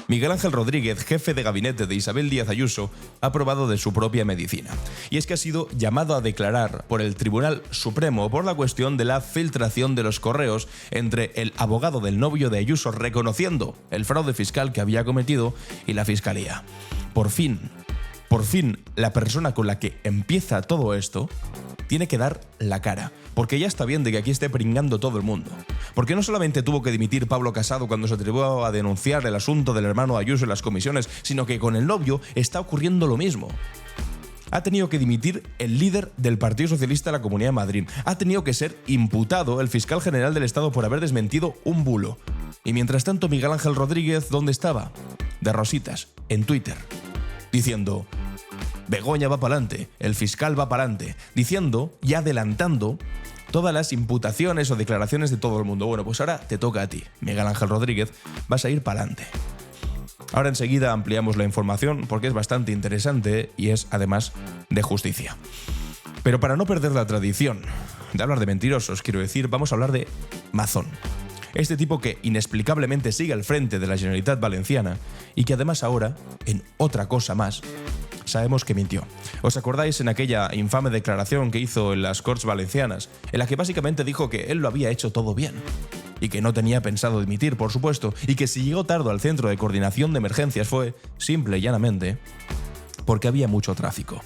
Miguel Ángel Rodríguez, jefe de gabinete de Isabel Díaz Ayuso, ha probado de su propia medicina. Y es que ha sido llamado a declarar por el Tribunal Supremo por la cuestión de la filtración de los correos entre el abogado del novio de Ayuso reconociendo el fraude fiscal que había cometido y la Fiscalía. Por fin, la persona con la que empieza todo esto tiene que dar la cara, porque ya está bien de que aquí esté pringando todo el mundo. Porque no solamente tuvo que dimitir Pablo Casado cuando se atrevió a denunciar el asunto del hermano Ayuso en las comisiones, sino que con el novio está ocurriendo lo mismo. Ha tenido que dimitir el líder del Partido Socialista de la Comunidad de Madrid. Ha tenido que ser imputado el fiscal general del Estado por haber desmentido un bulo. Y mientras tanto, Miguel Ángel Rodríguez, ¿dónde estaba? De rositas, en Twitter, diciendo: Begoña va para adelante, el fiscal va para adelante, diciendo y adelantando todas las imputaciones o declaraciones de todo el mundo. Bueno, pues ahora te toca a ti, Miguel Ángel Rodríguez, vas a ir para adelante. Ahora enseguida ampliamos la información porque es bastante interesante y es además de justicia. Pero para no perder la tradición de hablar de mentirosos, quiero decir, vamos a hablar de Mazón. Este tipo que inexplicablemente sigue al frente de la Generalitat Valenciana y que además ahora, en otra cosa más, sabemos que mintió. ¿Os acordáis en aquella infame declaración que hizo en las Corts Valencianas, en la que básicamente dijo que él lo había hecho todo bien? Y que no tenía pensado dimitir, por supuesto, y que si llegó tarde al Centro de Coordinación de Emergencias fue, simple y llanamente, porque había mucho tráfico.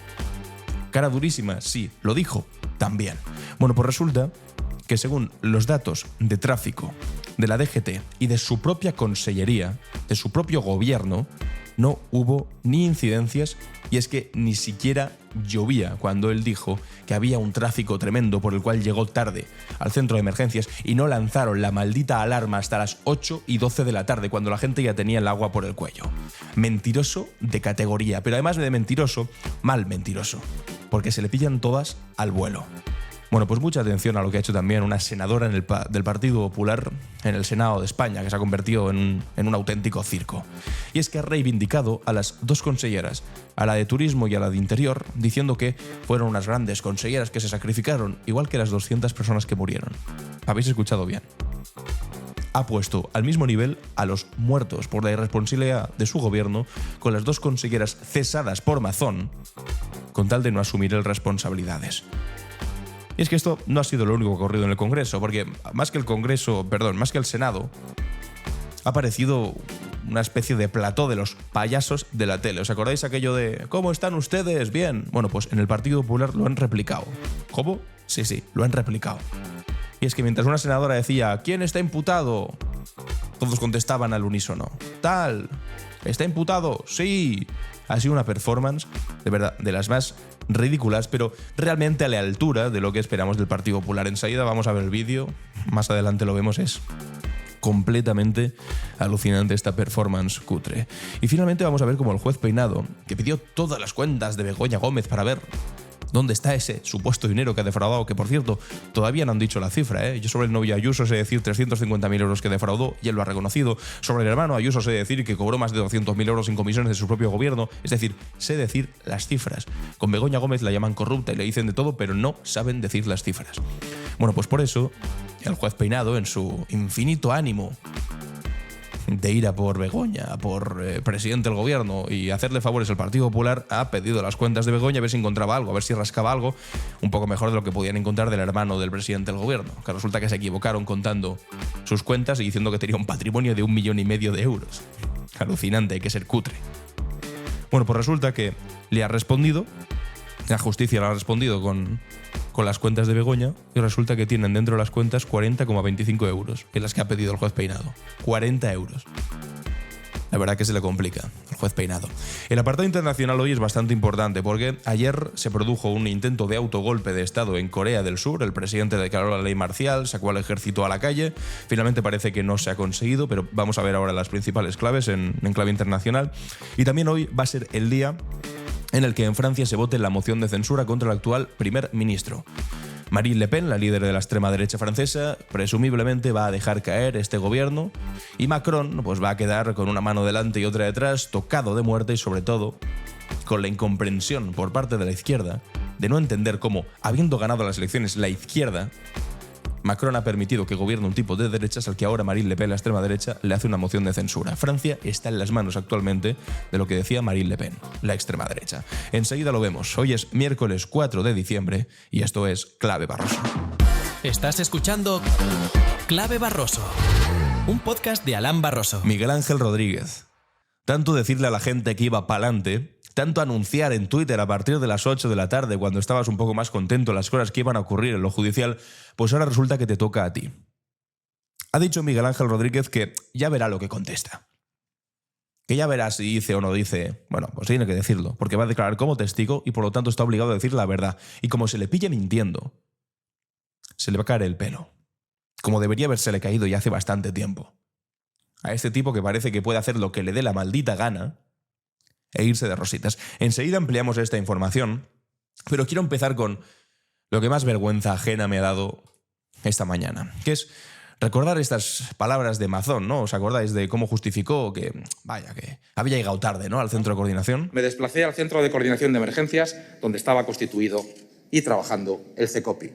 Cara durísima, sí, lo dijo, también. Bueno, pues resulta que según los datos de tráfico de la DGT y de su propia consellería, de su propio gobierno, no hubo ni incidencias, y es que ni siquiera llovía cuando él dijo que había un tráfico tremendo por el cual llegó tarde al centro de emergencias y no lanzaron la maldita alarma hasta las 8:12 de la tarde, cuando la gente ya tenía el agua por el cuello. Mentiroso de categoría, pero además de mentiroso, mal mentiroso, porque se le pillan todas al vuelo. Bueno, pues mucha atención a lo que ha hecho también una senadora del Partido Popular en el Senado de España, que se ha convertido en un auténtico circo. Y es que ha reivindicado a las dos conselleras, a la de Turismo y a la de Interior, diciendo que fueron unas grandes conselleras que se sacrificaron, igual que las 200 personas que murieron. Habéis escuchado bien. Ha puesto al mismo nivel a los muertos por la irresponsabilidad de su gobierno con las dos conselleras cesadas por Mazón, con tal de no asumir responsabilidades. Y es que esto no ha sido lo único que ha ocurrido en el Congreso, porque más que el Senado, ha aparecido una especie de plató de los payasos de la tele. ¿Os acordáis aquello de ¿cómo están ustedes? Bien. Bueno, pues en el Partido Popular lo han replicado. ¿Cómo? Sí, lo han replicado. Y es que mientras una senadora decía ¿quién está imputado?, todos contestaban al unísono: tal. ¿Está imputado? Sí. Ha sido una performance, de verdad, de las más ridículas, pero realmente a la altura de lo que esperamos del Partido Popular. Enseguida vamos a ver el vídeo, más adelante lo vemos, es completamente alucinante esta performance cutre. Y finalmente vamos a ver cómo el juez Peinado, que pidió todas las cuentas de Begoña Gómez para ver ¿dónde está ese supuesto dinero que ha defraudado? Que, por cierto, todavía no han dicho la cifra, ¿eh? Yo sobre el novio Ayuso sé decir 350.000 euros que defraudó y él lo ha reconocido. Sobre el hermano Ayuso sé decir que cobró más de 200.000 euros en comisiones de su propio gobierno. Es decir, sé decir las cifras. Con Begoña Gómez la llaman corrupta y le dicen de todo, pero no saben decir las cifras. Bueno, pues por eso el juez Peinado, en su infinito ánimo de ir a por Begoña, por presidente del gobierno y hacerle favores al Partido Popular, ha pedido las cuentas de Begoña a ver si encontraba algo, a ver si rascaba algo un poco mejor de lo que podían encontrar del hermano del presidente del gobierno, que resulta que se equivocaron contando sus cuentas y diciendo que tenía un patrimonio de 1,5 millones de euros. Alucinante, hay que ser cutre. Bueno, pues resulta que le ha respondido, la justicia le ha respondido con las cuentas de Begoña, y resulta que tienen dentro de las cuentas 40,25 euros, en las que ha pedido el juez Peinado. 40 euros. La verdad que se le complica al juez Peinado. El apartado internacional hoy es bastante importante porque ayer se produjo un intento de autogolpe de Estado en Corea del Sur. El presidente declaró la ley marcial, sacó al ejército a la calle. Finalmente parece que no se ha conseguido, pero vamos a ver ahora las principales claves en clave internacional. Y también hoy va a ser el día en el que en Francia se vote la moción de censura contra el actual primer ministro. Marine Le Pen, la líder de la extrema derecha francesa, presumiblemente va a dejar caer este gobierno, y Macron pues va a quedar con una mano delante y otra detrás, tocado de muerte y sobre todo con la incomprensión por parte de la izquierda de no entender cómo, habiendo ganado las elecciones la izquierda, Macron ha permitido que gobierne un tipo de derechas al que ahora Marine Le Pen, la extrema derecha, le hace una moción de censura. Francia está en las manos actualmente de lo que decía Marine Le Pen, la extrema derecha. Enseguida lo vemos. Hoy es miércoles 4 de diciembre y esto es Clave Barroso. Estás escuchando Clave Barroso, un podcast de Alan Barroso. Miguel Ángel Rodríguez. Tanto decirle a la gente que iba pa'lante, tanto anunciar en Twitter a partir de las 8 de la tarde, cuando estabas un poco más contento, las cosas que iban a ocurrir en lo judicial, pues ahora resulta que te toca a ti. Ha dicho Miguel Ángel Rodríguez que ya verá lo que contesta. Que ya verá si dice o no dice. Bueno, pues tiene que decirlo, porque va a declarar como testigo y por lo tanto está obligado a decir la verdad. Y como se le pille mintiendo, se le va a caer el pelo. Como debería habérsele caído ya hace bastante tiempo. A este tipo que parece que puede hacer lo que le dé la maldita gana e irse de rositas. Enseguida ampliamos esta información, pero quiero empezar con lo que más vergüenza ajena me ha dado esta mañana, que es recordar estas palabras de Mazón, ¿no? ¿Os acordáis de cómo justificó que había llegado tarde, ¿no?, al centro de coordinación? Me desplacé al centro de coordinación de emergencias, donde estaba constituido y trabajando el CECOPI.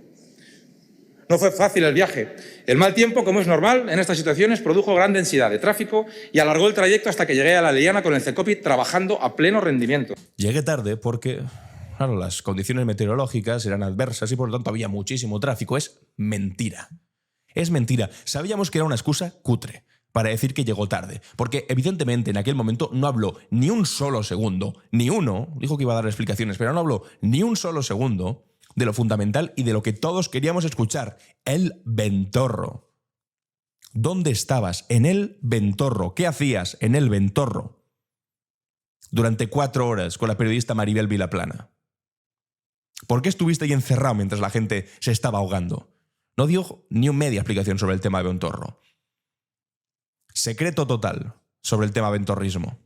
No fue fácil el viaje. El mal tiempo, como es normal en estas situaciones, produjo gran densidad de tráfico y alargó el trayecto hasta que llegué a La Eliana con el CECOPI trabajando a pleno rendimiento. Llegué tarde porque, claro, las condiciones meteorológicas eran adversas y por lo tanto había muchísimo tráfico. Es mentira. Es mentira. Sabíamos que era una excusa cutre para decir que llegó tarde, porque evidentemente en aquel momento no habló ni un solo segundo, ni uno, dijo que iba a dar explicaciones, pero no habló ni un solo segundo de lo fundamental y de lo que todos queríamos escuchar, el Ventorro. ¿Dónde estabas? En el Ventorro. ¿Qué hacías en el Ventorro? Durante 4 horas con la periodista Maribel Vilaplana. ¿Por qué estuviste ahí encerrado mientras la gente se estaba ahogando? No dio ni una media explicación sobre el tema de Ventorro. Secreto total sobre el tema ventorrismo.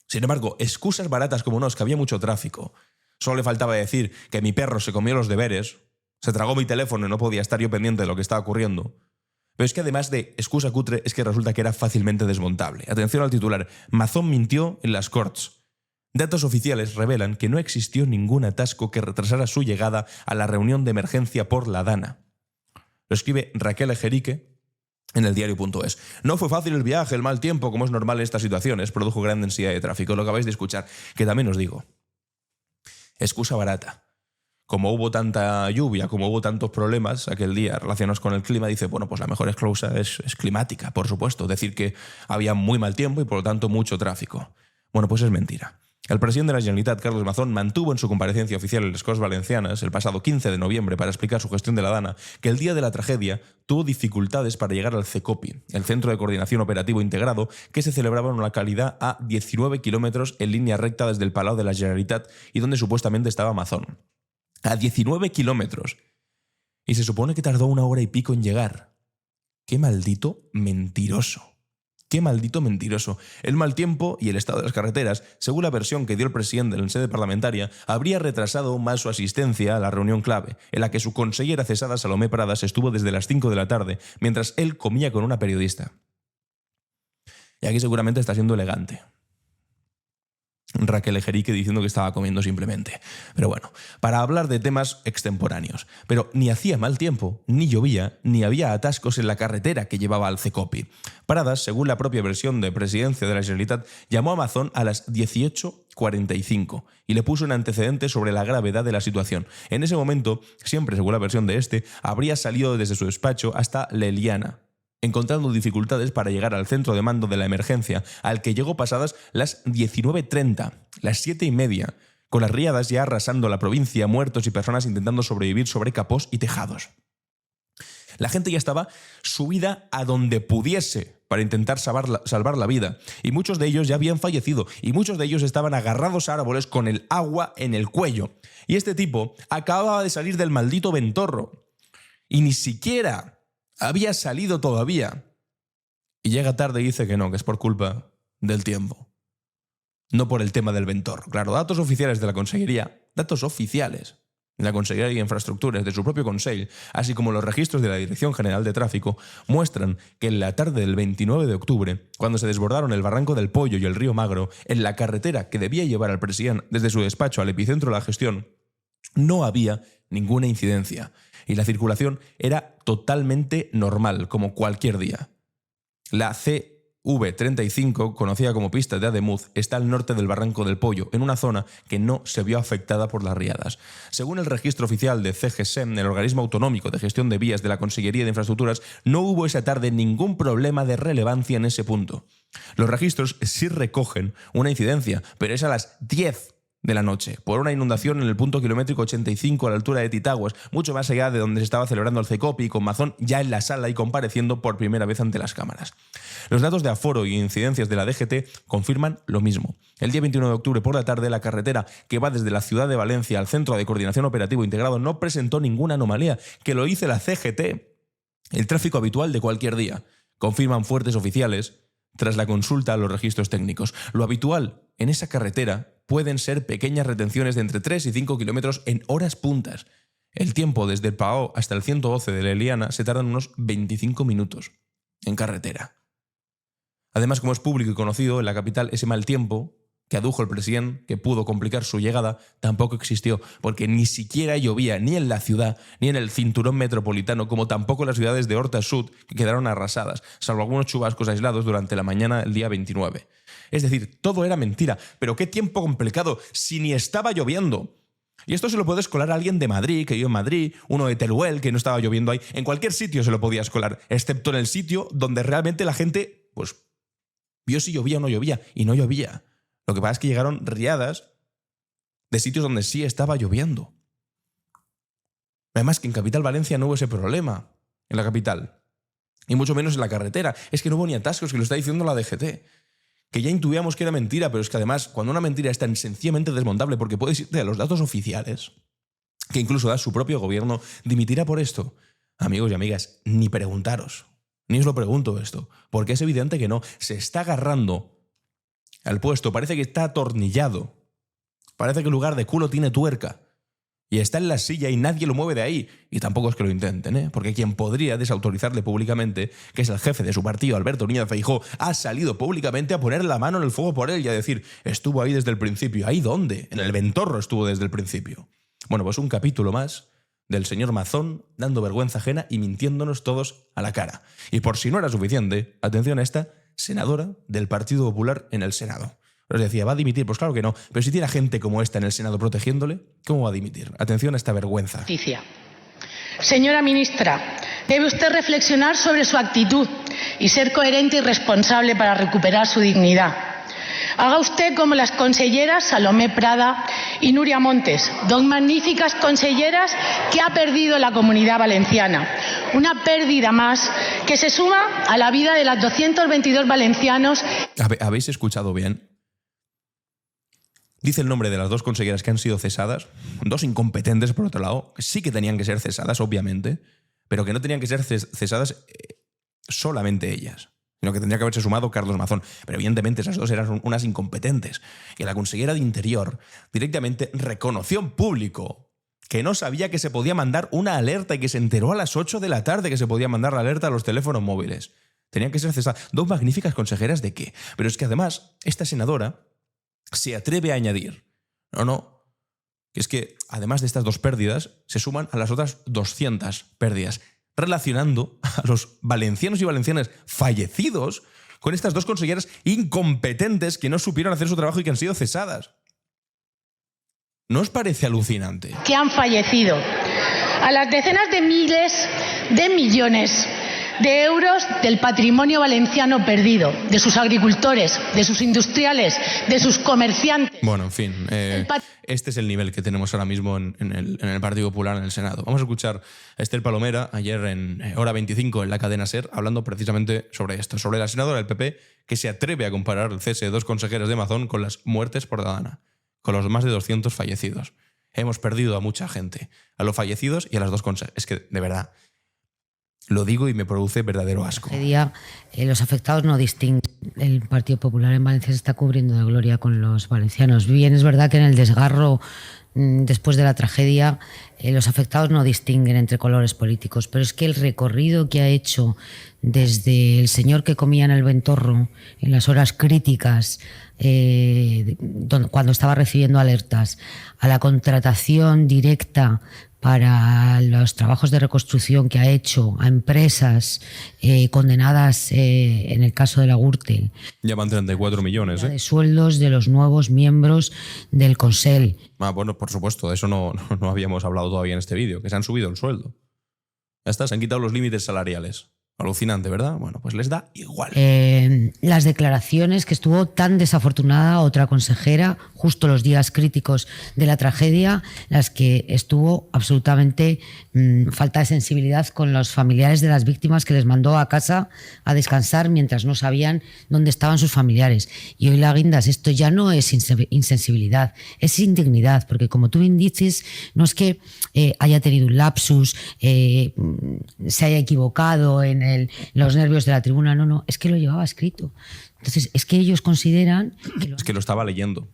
Sin embargo, excusas baratas como no, es que había mucho tráfico. Solo le faltaba decir que mi perro se comió los deberes, se tragó mi teléfono y no podía estar yo pendiente de lo que estaba ocurriendo. Pero es que además de excusa cutre, es que resulta que era fácilmente desmontable. Atención al titular. Mazón mintió en las Corts. Datos oficiales revelan que no existió ningún atasco que retrasara su llegada a la reunión de emergencia por la Dana. Lo escribe Raquel Ejerique en el diario.es. No fue fácil el viaje, el mal tiempo, como es normal en estas situaciones, produjo gran densidad de tráfico. Lo acabáis de escuchar, que también os digo. Excusa barata. Como hubo tanta lluvia, como hubo tantos problemas aquel día relacionados con el clima, dice, bueno, pues la mejor excusa es climática, por supuesto. Decir que había muy mal tiempo y por lo tanto mucho tráfico. Bueno, pues es mentira. El presidente de la Generalitat, Carles Mazón, mantuvo en su comparecencia oficial en les Corts Valencianes el pasado 15 de noviembre para explicar su gestión de la Dana que el día de la tragedia tuvo dificultades para llegar al CECOPI, el Centro de Coordinación Operativo Integrado, que se celebraba en una localidad a 19 kilómetros en línea recta desde el Palau de la Generalitat y donde supuestamente estaba Mazón. A 19 kilómetros. Y se supone que tardó 1 hora y pico en llegar. ¡Qué maldito mentiroso! ¡Qué maldito mentiroso! El mal tiempo y el estado de las carreteras, según la versión que dio el presidente en la sede parlamentaria, habría retrasado aún más su asistencia a la reunión clave, en la que su consellera cesada Salomé Pradas estuvo desde las 5 de la tarde, mientras él comía con una periodista. Y aquí seguramente está siendo elegante. Raquel Ejerique diciendo que estaba comiendo simplemente. Pero bueno, para hablar de temas extemporáneos. Pero ni hacía mal tiempo, ni llovía, ni había atascos en la carretera que llevaba al CECOPI. Pradas, según la propia versión de presidencia de la Generalitat, llamó a Mazón a las 18:45 y le puso un antecedente sobre la gravedad de la situación. En ese momento, siempre según la versión de este, habría salido desde su despacho hasta La Eliana, encontrando dificultades para llegar al centro de mando de la emergencia, al que llegó pasadas las 19:30, las 7:30, con las riadas ya arrasando la provincia, muertos y personas intentando sobrevivir sobre capós y tejados. La gente ya estaba subida a donde pudiese para intentar salvar la vida, y muchos de ellos ya habían fallecido, y muchos de ellos estaban agarrados a árboles con el agua en el cuello. Y este tipo acababa de salir del maldito Ventorro, y ni siquiera había salido todavía. Y llega tarde y dice que no, que es por culpa del tiempo. No por el tema del Ventorro. Claro, datos oficiales de la Consellería, datos oficiales de la Consellería de Infraestructuras, de su propio Consell, así como los registros de la Dirección General de Tráfico, muestran que en la tarde del 29 de octubre, cuando se desbordaron el Barranco del Pollo y el Río Magro, en la carretera que debía llevar al presidente desde su despacho al epicentro de la gestión, no había ninguna incidencia. y la circulación era totalmente normal, como cualquier día. La CV35, conocida como pista de Ademuz, está al norte del Barranco del Pollo, en una zona que no se vio afectada por las riadas. Según el registro oficial de CGSEM, el organismo autonómico de gestión de vías de la Consellería de Infraestructuras, no hubo esa tarde ningún problema de relevancia en ese punto. Los registros sí recogen una incidencia, pero es a las 10 de la noche, por una inundación en el punto kilométrico 85 a la altura de Titaguas, mucho más allá de donde se estaba celebrando el CECOPI, con Mazón ya en la sala y compareciendo por primera vez ante las cámaras. Los datos de aforo y incidencias de la DGT confirman lo mismo. El día 21 de octubre por la tarde, la carretera que va desde la ciudad de Valencia al Centro de Coordinación Operativo Integrado no presentó ninguna anomalía, que lo hizo la CGT. El tráfico habitual de cualquier día, confirman fuentes oficiales tras la consulta a los registros técnicos. Lo habitual en esa carretera pueden ser pequeñas retenciones de entre 3 y 5 kilómetros en horas puntas. El tiempo desde el Pao hasta el 112 de la Eliana se tarda unos 25 minutos en carretera. Además, como es público y conocido, en la capital ese mal tiempo que adujo el presidente, que pudo complicar su llegada, tampoco existió, porque ni siquiera llovía ni en la ciudad, ni en el cinturón metropolitano, como tampoco en las ciudades de Horta Sud, que quedaron arrasadas, salvo algunos chubascos aislados durante la mañana del día 29. Es decir, todo era mentira, pero qué tiempo complicado, si ni estaba lloviendo. Y esto se lo puedes colar a alguien de Madrid, que yo en Madrid, uno de Teruel, que no estaba lloviendo ahí, en cualquier sitio se lo podías colar, excepto en el sitio donde realmente la gente, pues, vio si llovía o no llovía, y no llovía. Lo que pasa es que llegaron riadas de sitios donde sí estaba lloviendo. Además que en Capital Valencia no hubo ese problema, en la capital. Y mucho menos en la carretera. Es que no hubo ni atascos, que lo está diciendo la DGT. Que ya intuíamos que era mentira, pero es que además, cuando una mentira es tan sencillamente desmontable, porque puedes irte a los datos oficiales, que incluso da su propio gobierno, dimitirá por esto. Amigos y amigas, ni preguntaros. Ni os lo pregunto esto, porque es evidente que no. Se está agarrando al puesto, parece que está atornillado, parece que el lugar de culo tiene tuerca y está en la silla y nadie lo mueve de ahí, y tampoco es que lo intenten, porque quien podría desautorizarle públicamente, que es el jefe de su partido, Alberto Núñez Feijóo, ha salido públicamente a poner la mano en el fuego por él y a decir, estuvo ahí desde el principio. ¿Ahí dónde? En el Ventorro estuvo desde el principio. Bueno, pues un capítulo más del señor Mazón dando vergüenza ajena y mintiéndonos todos a la cara. Y por si no era suficiente, atención a esta senadora del Partido Popular en el Senado. Os decía, ¿va a dimitir? Pues claro que no. Pero si tiene a gente como esta en el Senado protegiéndole, ¿cómo va a dimitir? Atención a esta vergüenza. Señora ministra, debe usted reflexionar sobre su actitud y ser coherente y responsable para recuperar su dignidad. Haga usted como las conselleras Salomé Prada y Nuria Montes, dos magníficas conselleras que ha perdido la Comunidad Valenciana. Una pérdida más que se suma a la vida de las 222 valencianos. ¿Habéis escuchado bien? Dice el nombre de las dos conselleras que han sido cesadas, dos incompetentes por otro lado, que sí que tenían que ser cesadas, obviamente, pero que no tenían que ser cesadas solamente ellas, sino que tendría que haberse sumado Carlos Mazón. Pero evidentemente esas dos eran unas incompetentes. Que la consellera de Interior directamente reconoció en público que no sabía que se podía mandar una alerta y que se enteró a las 8 de la tarde que se podía mandar la alerta a los teléfonos móviles. Tenían que ser cesadas. Dos magníficas consejeras ¿de qué? Pero es que además esta senadora se atreve a añadir, que es que además de estas dos pérdidas se suman a las otras 200 pérdidas, relacionando a los valencianos y valencianas fallecidos con estas dos conselleras incompetentes que no supieron hacer su trabajo y que han sido cesadas. ¿No os parece alucinante? Que han fallecido. A las decenas de miles de millones de euros del patrimonio valenciano perdido, de sus agricultores, de sus industriales, de sus comerciantes. Bueno, en fin, este es el nivel que tenemos ahora mismo en el Partido Popular en el Senado. Vamos a escuchar a Esther Palomera ayer en Hora 25 en la cadena SER, hablando precisamente sobre esto, sobre la senadora del PP que se atreve a comparar el cese de dos consejeros de Mazón con las muertes por Dana, con los más de 200 fallecidos. Hemos perdido a mucha gente, a los fallecidos y a las dos consejeras. Es que, de verdad, lo digo y me produce verdadero asco. Los afectados no distinguen. El Partido Popular en Valencia se está cubriendo de gloria con los valencianos. Bien, es verdad que en el desgarro, después de la tragedia, los afectados no distinguen entre colores políticos, pero es que el recorrido que ha hecho desde el señor que comía en el Ventorro en las horas críticas, cuando estaba recibiendo alertas, a la contratación directa para los trabajos de reconstrucción que ha hecho a empresas condenadas, en el caso de la Gürtel. Ya van 34 millones, ¿eh? De sueldos de los nuevos miembros del Consell. Bueno, por supuesto, de eso no habíamos hablado todavía en este vídeo, que se han subido el sueldo. Ya está, se han quitado los límites salariales. Alucinante, ¿verdad? Bueno, pues les da igual. Las declaraciones, que estuvo tan desafortunada otra consejera, justo los días críticos de la tragedia, las que estuvo absolutamente falta de sensibilidad con los familiares de las víctimas, que les mandó a casa a descansar mientras no sabían dónde estaban sus familiares. Y hoy la guindas, esto ya no es insensibilidad, es indignidad, porque como tú bien dices, no es que haya tenido un lapsus, se haya equivocado en los nervios de la tribuna, no, es que lo llevaba escrito. Entonces, es que ellos consideran que es que lo estaba leyendo.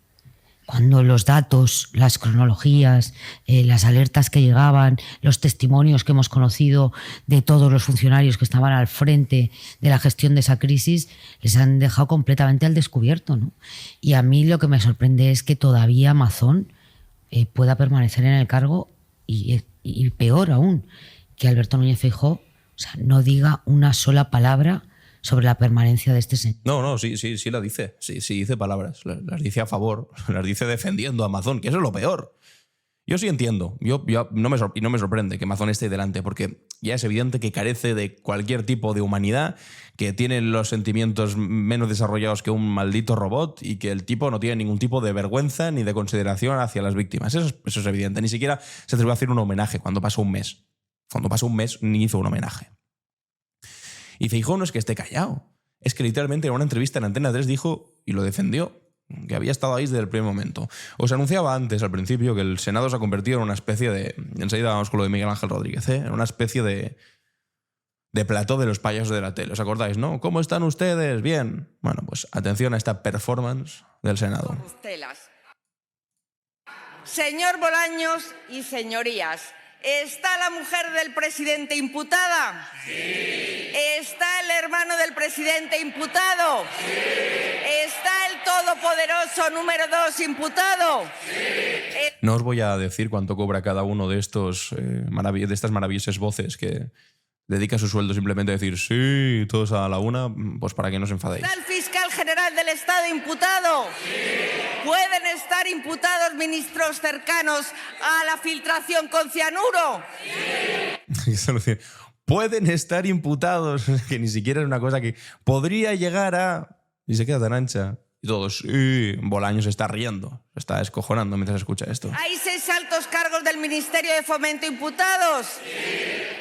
Cuando los datos, las cronologías, las alertas que llegaban, los testimonios que hemos conocido de todos los funcionarios que estaban al frente de la gestión de esa crisis, les han dejado completamente al descubierto, ¿no? Y a mí lo que me sorprende es que todavía Mazón pueda permanecer en el cargo y peor aún, que Alberto Núñez Feijóo, o sea, no diga una sola palabra sobre la permanencia de este señor. No, sí la dice. Sí dice palabras. Las dice a favor, las dice defendiendo a Mazón, que eso es lo peor. Yo sí entiendo. No me sorprende que Mazón esté delante, porque ya es evidente que carece de cualquier tipo de humanidad, que tiene los sentimientos menos desarrollados que un maldito robot y que el tipo no tiene ningún tipo de vergüenza ni de consideración hacia las víctimas. Eso es evidente. Ni siquiera se atrevió a hacer un homenaje cuando pasó un mes. Cuando pasó un mes ni hizo un homenaje. Y Feijóo no es que esté callado. Es que literalmente en una entrevista en Antena 3 dijo, y lo defendió, que había estado ahí desde el primer momento. Os anunciaba antes, al principio, que el Senado se ha convertido en una especie de... Enseguida vamos con lo de Miguel Ángel Rodríguez, en una especie de plató de los payasos de la tele. ¿Os acordáis, no? ¿Cómo están ustedes? Bien. Bueno, pues atención a esta performance del Senado. Señor Bolaños y señorías, ¿está la mujer del presidente imputada? Sí. ¿Está el hermano del presidente imputado? Sí. ¿Está el todopoderoso número 2 imputado? Sí. No os voy a decir cuánto cobra cada uno de de estas maravillosas voces que dedica su sueldo simplemente a decir sí, todos a la una, pues para que no os enfadéis. ¿Está el fiscal general del Estado imputado? Sí. ¿Pueden estar imputados ministros cercanos a la filtración con cianuro? Sí. Pueden estar imputados, que ni siquiera es una cosa que podría llegar a... Y se queda tan ancha. Y todos, sí, Bolaños se está riendo, se está descojonando mientras escucha esto. ¿Hay 6 altos cargos del Ministerio de Fomento imputados? Sí.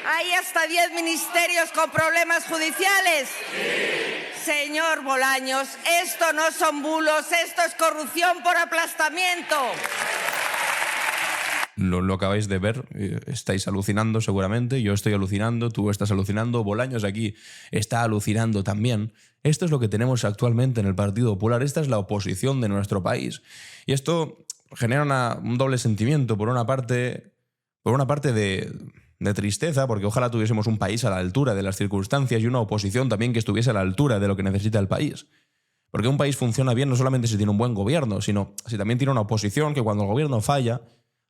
¿Hay hasta 10 ministerios con problemas judiciales? Sí. Señor Bolaños, esto no son bulos, esto es corrupción por aplastamiento. Lo acabáis de ver, estáis alucinando seguramente, yo estoy alucinando, tú estás alucinando, Bolaños aquí está alucinando también. Esto es lo que tenemos actualmente en el Partido Popular, esta es la oposición de nuestro país. Y esto genera un doble sentimiento, por una parte de tristeza, porque ojalá tuviésemos un país a la altura de las circunstancias y una oposición también que estuviese a la altura de lo que necesita el país. Porque un país funciona bien no solamente si tiene un buen gobierno, sino si también tiene una oposición que cuando el gobierno falla,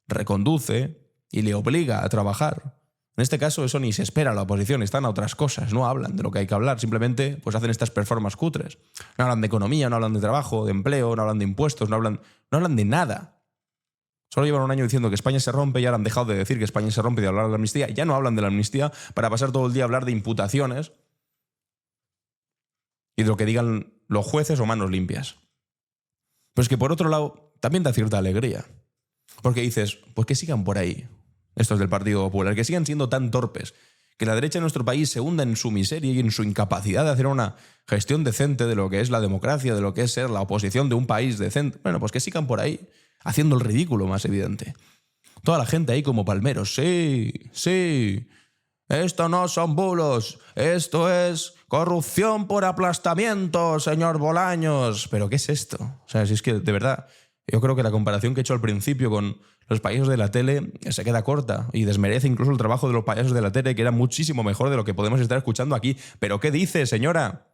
reconduce y le obliga a trabajar. En este caso eso ni se espera a la oposición, están a otras cosas, no hablan de lo que hay que hablar, simplemente pues hacen estas performances cutres. No hablan de economía, no hablan de trabajo, de empleo, no hablan de impuestos, no hablan de nada. Solo llevan un año diciendo que España se rompe y ahora han dejado de decir que España se rompe y de hablar de la amnistía. Ya no hablan de la amnistía para pasar todo el día a hablar de imputaciones y de lo que digan los jueces o manos limpias. Pues que por otro lado también da cierta alegría. Porque dices, pues que sigan por ahí estos del Partido Popular, que sigan siendo tan torpes, que la derecha de nuestro país se hunda en su miseria y en su incapacidad de hacer una gestión decente de lo que es la democracia, de lo que es ser la oposición de un país decente. Bueno, pues que sigan por ahí, haciendo el ridículo más evidente. Toda la gente ahí como palmeros, sí, esto no son bulos, esto es corrupción por aplastamiento, señor Bolaños. ¿Pero qué es esto? O sea, si es que, de verdad, yo creo que la comparación que he hecho al principio con los payasos de la tele se queda corta y desmerece incluso el trabajo de los payasos de la tele, que era muchísimo mejor de lo que podemos estar escuchando aquí. ¿Pero qué dice, señora?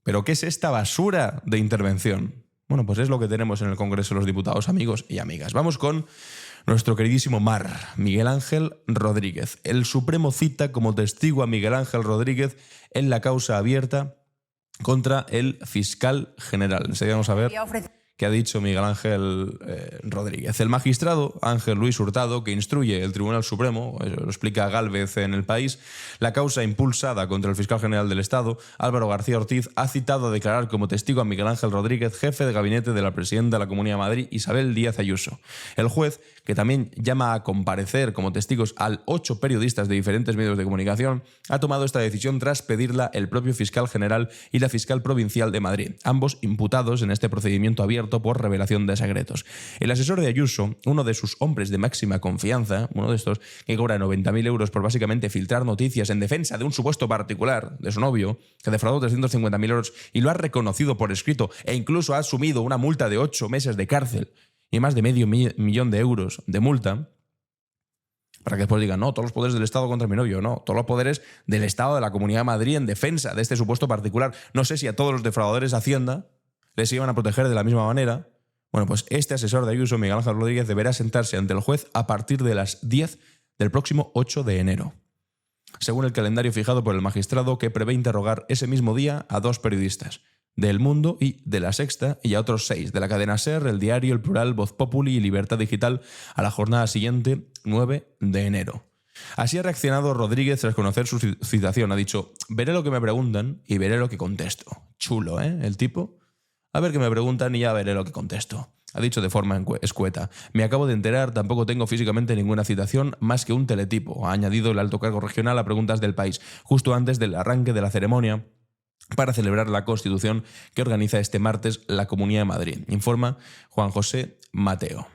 ¿Pero qué es esta basura de intervención? Bueno, pues es lo que tenemos en el Congreso de los Diputados, amigos y amigas. Vamos con Nuestro queridísimo Mar, Miguel Ángel Rodríguez. El Supremo cita como testigo a Miguel Ángel Rodríguez en la causa abierta contra el fiscal general. Enseguida vamos a ver qué ha dicho Miguel Ángel Rodríguez. El magistrado Ángel Luis Hurtado, que instruye el Tribunal Supremo, lo explica Gálvez en El País, la causa impulsada contra el fiscal general del Estado, Álvaro García Ortiz, ha citado a declarar como testigo a Miguel Ángel Rodríguez, jefe de gabinete de la presidenta de la Comunidad de Madrid, Isabel Díaz Ayuso. El juez, que también llama a comparecer como testigos a 8 periodistas de diferentes medios de comunicación, ha tomado esta decisión tras pedirla el propio fiscal general y la fiscal provincial de Madrid, ambos imputados en este procedimiento abierto por revelación de secretos. El asesor de Ayuso, uno de sus hombres de máxima confianza, uno de estos que cobra 90.000 euros por básicamente filtrar noticias en defensa de un supuesto particular de su novio, que defraudó 350.000 euros y lo ha reconocido por escrito e incluso ha asumido una multa de 8 meses de cárcel y más de medio millón de euros de multa, para que después digan, no, todos los poderes del Estado contra mi novio, no, todos los poderes del Estado de la Comunidad de Madrid en defensa de este supuesto particular. No sé si a todos los defraudadores de Hacienda les iban a proteger de la misma manera. Bueno, pues este asesor de Ayuso, Miguel Ángel Rodríguez, deberá sentarse ante el juez a partir de las 10 del próximo 8 de enero, según el calendario fijado por el magistrado, que prevé interrogar ese mismo día a 2 periodistas, de El Mundo y de La Sexta, y a otros 6 de la cadena SER, El Diario, El Plural, Voz Populi y Libertad Digital, a la jornada siguiente, 9 de enero. Así ha reaccionado Rodríguez tras conocer su citación. Ha dicho, veré lo que me preguntan y veré lo que contesto. Chulo, ¿eh? El tipo. A ver qué me preguntan y ya veré lo que contesto. Ha dicho de forma escueta. Me acabo de enterar, tampoco tengo físicamente ninguna citación más que un teletipo. Ha añadido el alto cargo regional a preguntas del País, justo antes del arranque de la ceremonia para celebrar la Constitución que organiza este martes la Comunidad de Madrid. Informa Juan José Mateo.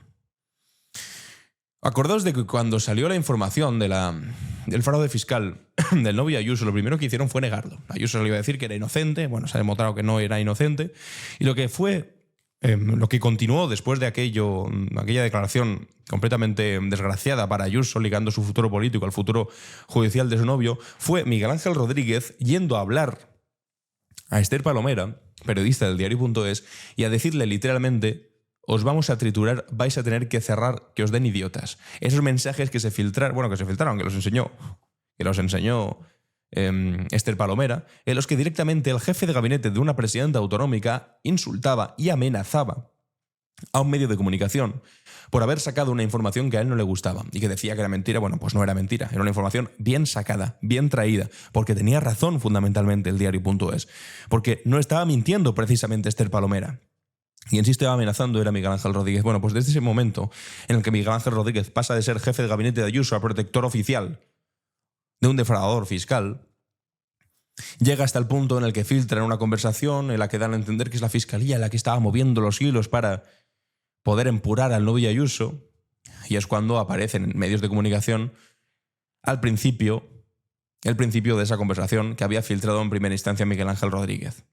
Acordaos de que cuando salió la información del fraude fiscal del novio Ayuso, lo primero que hicieron fue negarlo. Ayuso le iba a decir que era inocente, bueno, se ha demostrado que no era inocente, y lo que continuó después de aquella declaración completamente desgraciada para Ayuso, ligando su futuro político al futuro judicial de su novio, fue Miguel Ángel Rodríguez yendo a hablar a Esther Palomera, periodista del diario.es, y a decirle literalmente: os vamos a triturar, vais a tener que cerrar, que os den idiotas. Esos mensajes que se filtraron, que los enseñó Esther Palomera, en los que directamente el jefe de gabinete de una presidenta autonómica insultaba y amenazaba a un medio de comunicación por haber sacado una información que a él no le gustaba y que decía que era mentira. Bueno, pues no era mentira, era una información bien sacada, bien traída, porque tenía razón fundamentalmente el diario.es, porque no estaba mintiendo precisamente Esther Palomera. Y en sí estaba amenazando era Miguel Ángel Rodríguez. Bueno, pues desde ese momento en el que Miguel Ángel Rodríguez pasa de ser jefe de gabinete de Ayuso a protector oficial de un defraudador fiscal, llega hasta el punto en el que filtran una conversación en la que dan a entender que es la Fiscalía la que estaba moviendo los hilos para poder empurar al novio Ayuso, y es cuando aparecen en medios de comunicación el principio de esa conversación que había filtrado en primera instancia Miguel Ángel Rodríguez,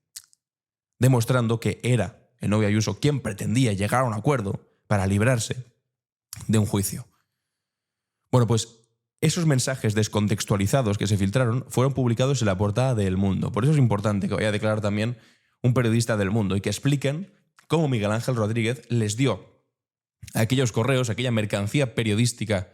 demostrando que era el novio Ayuso quien pretendía llegar a un acuerdo para librarse de un juicio. Bueno, pues esos mensajes descontextualizados que se filtraron fueron publicados en la portada de El Mundo. Por eso es importante que vaya a declarar también un periodista del Mundo y que expliquen cómo Miguel Ángel Rodríguez les dio aquellos correos, aquella mercancía periodística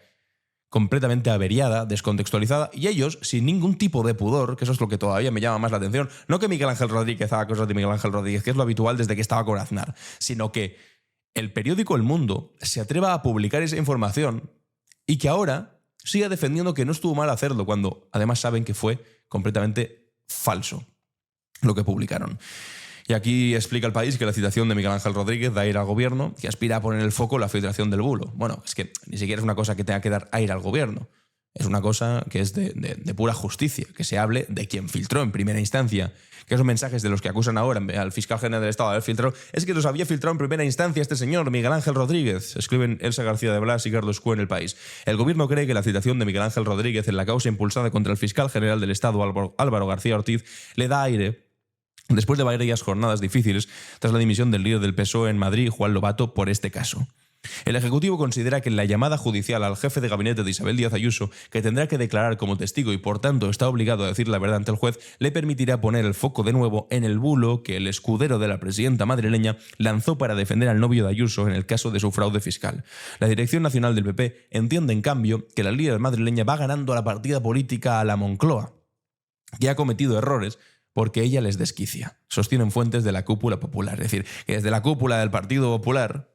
completamente averiada, descontextualizada, y ellos, sin ningún tipo de pudor, que eso es lo que todavía me llama más la atención, no que Miguel Ángel Rodríguez haga cosas de Miguel Ángel Rodríguez, que es lo habitual desde que estaba con Aznar, sino que el periódico El Mundo se atreva a publicar esa información y que ahora siga defendiendo que no estuvo mal hacerlo, cuando además saben que fue completamente falso lo que publicaron. Y aquí explica El País que la citación de Miguel Ángel Rodríguez da aire al gobierno, que aspira a poner en el foco la filtración del bulo. Bueno, es que ni siquiera es una cosa que tenga que dar aire al gobierno. Es una cosa que es de pura justicia, que se hable de quien filtró en primera instancia, que esos mensajes de los que acusan ahora al fiscal general del Estado de haber filtrado, es que los había filtrado en primera instancia este señor, Miguel Ángel Rodríguez. Escriben Elsa García de Blas y Carlos Cue en El País. El gobierno cree que la citación de Miguel Ángel Rodríguez en la causa impulsada contra el fiscal general del Estado, Álvaro García Ortiz, le da aire después de varias jornadas difíciles tras la dimisión del líder del PSOE en Madrid, Juan Lobato, por este caso. El Ejecutivo considera que la llamada judicial al jefe de gabinete de Isabel Díaz Ayuso, que tendrá que declarar como testigo y por tanto está obligado a decir la verdad ante el juez, le permitirá poner el foco de nuevo en el bulo que el escudero de la presidenta madrileña lanzó para defender al novio de Ayuso en el caso de su fraude fiscal. La Dirección Nacional del PP entiende, en cambio, que la líder madrileña va ganando la partida política a la Moncloa, que ha cometido errores porque ella les desquicia, sostienen fuentes de la cúpula popular. Es decir, que desde la cúpula del Partido Popular,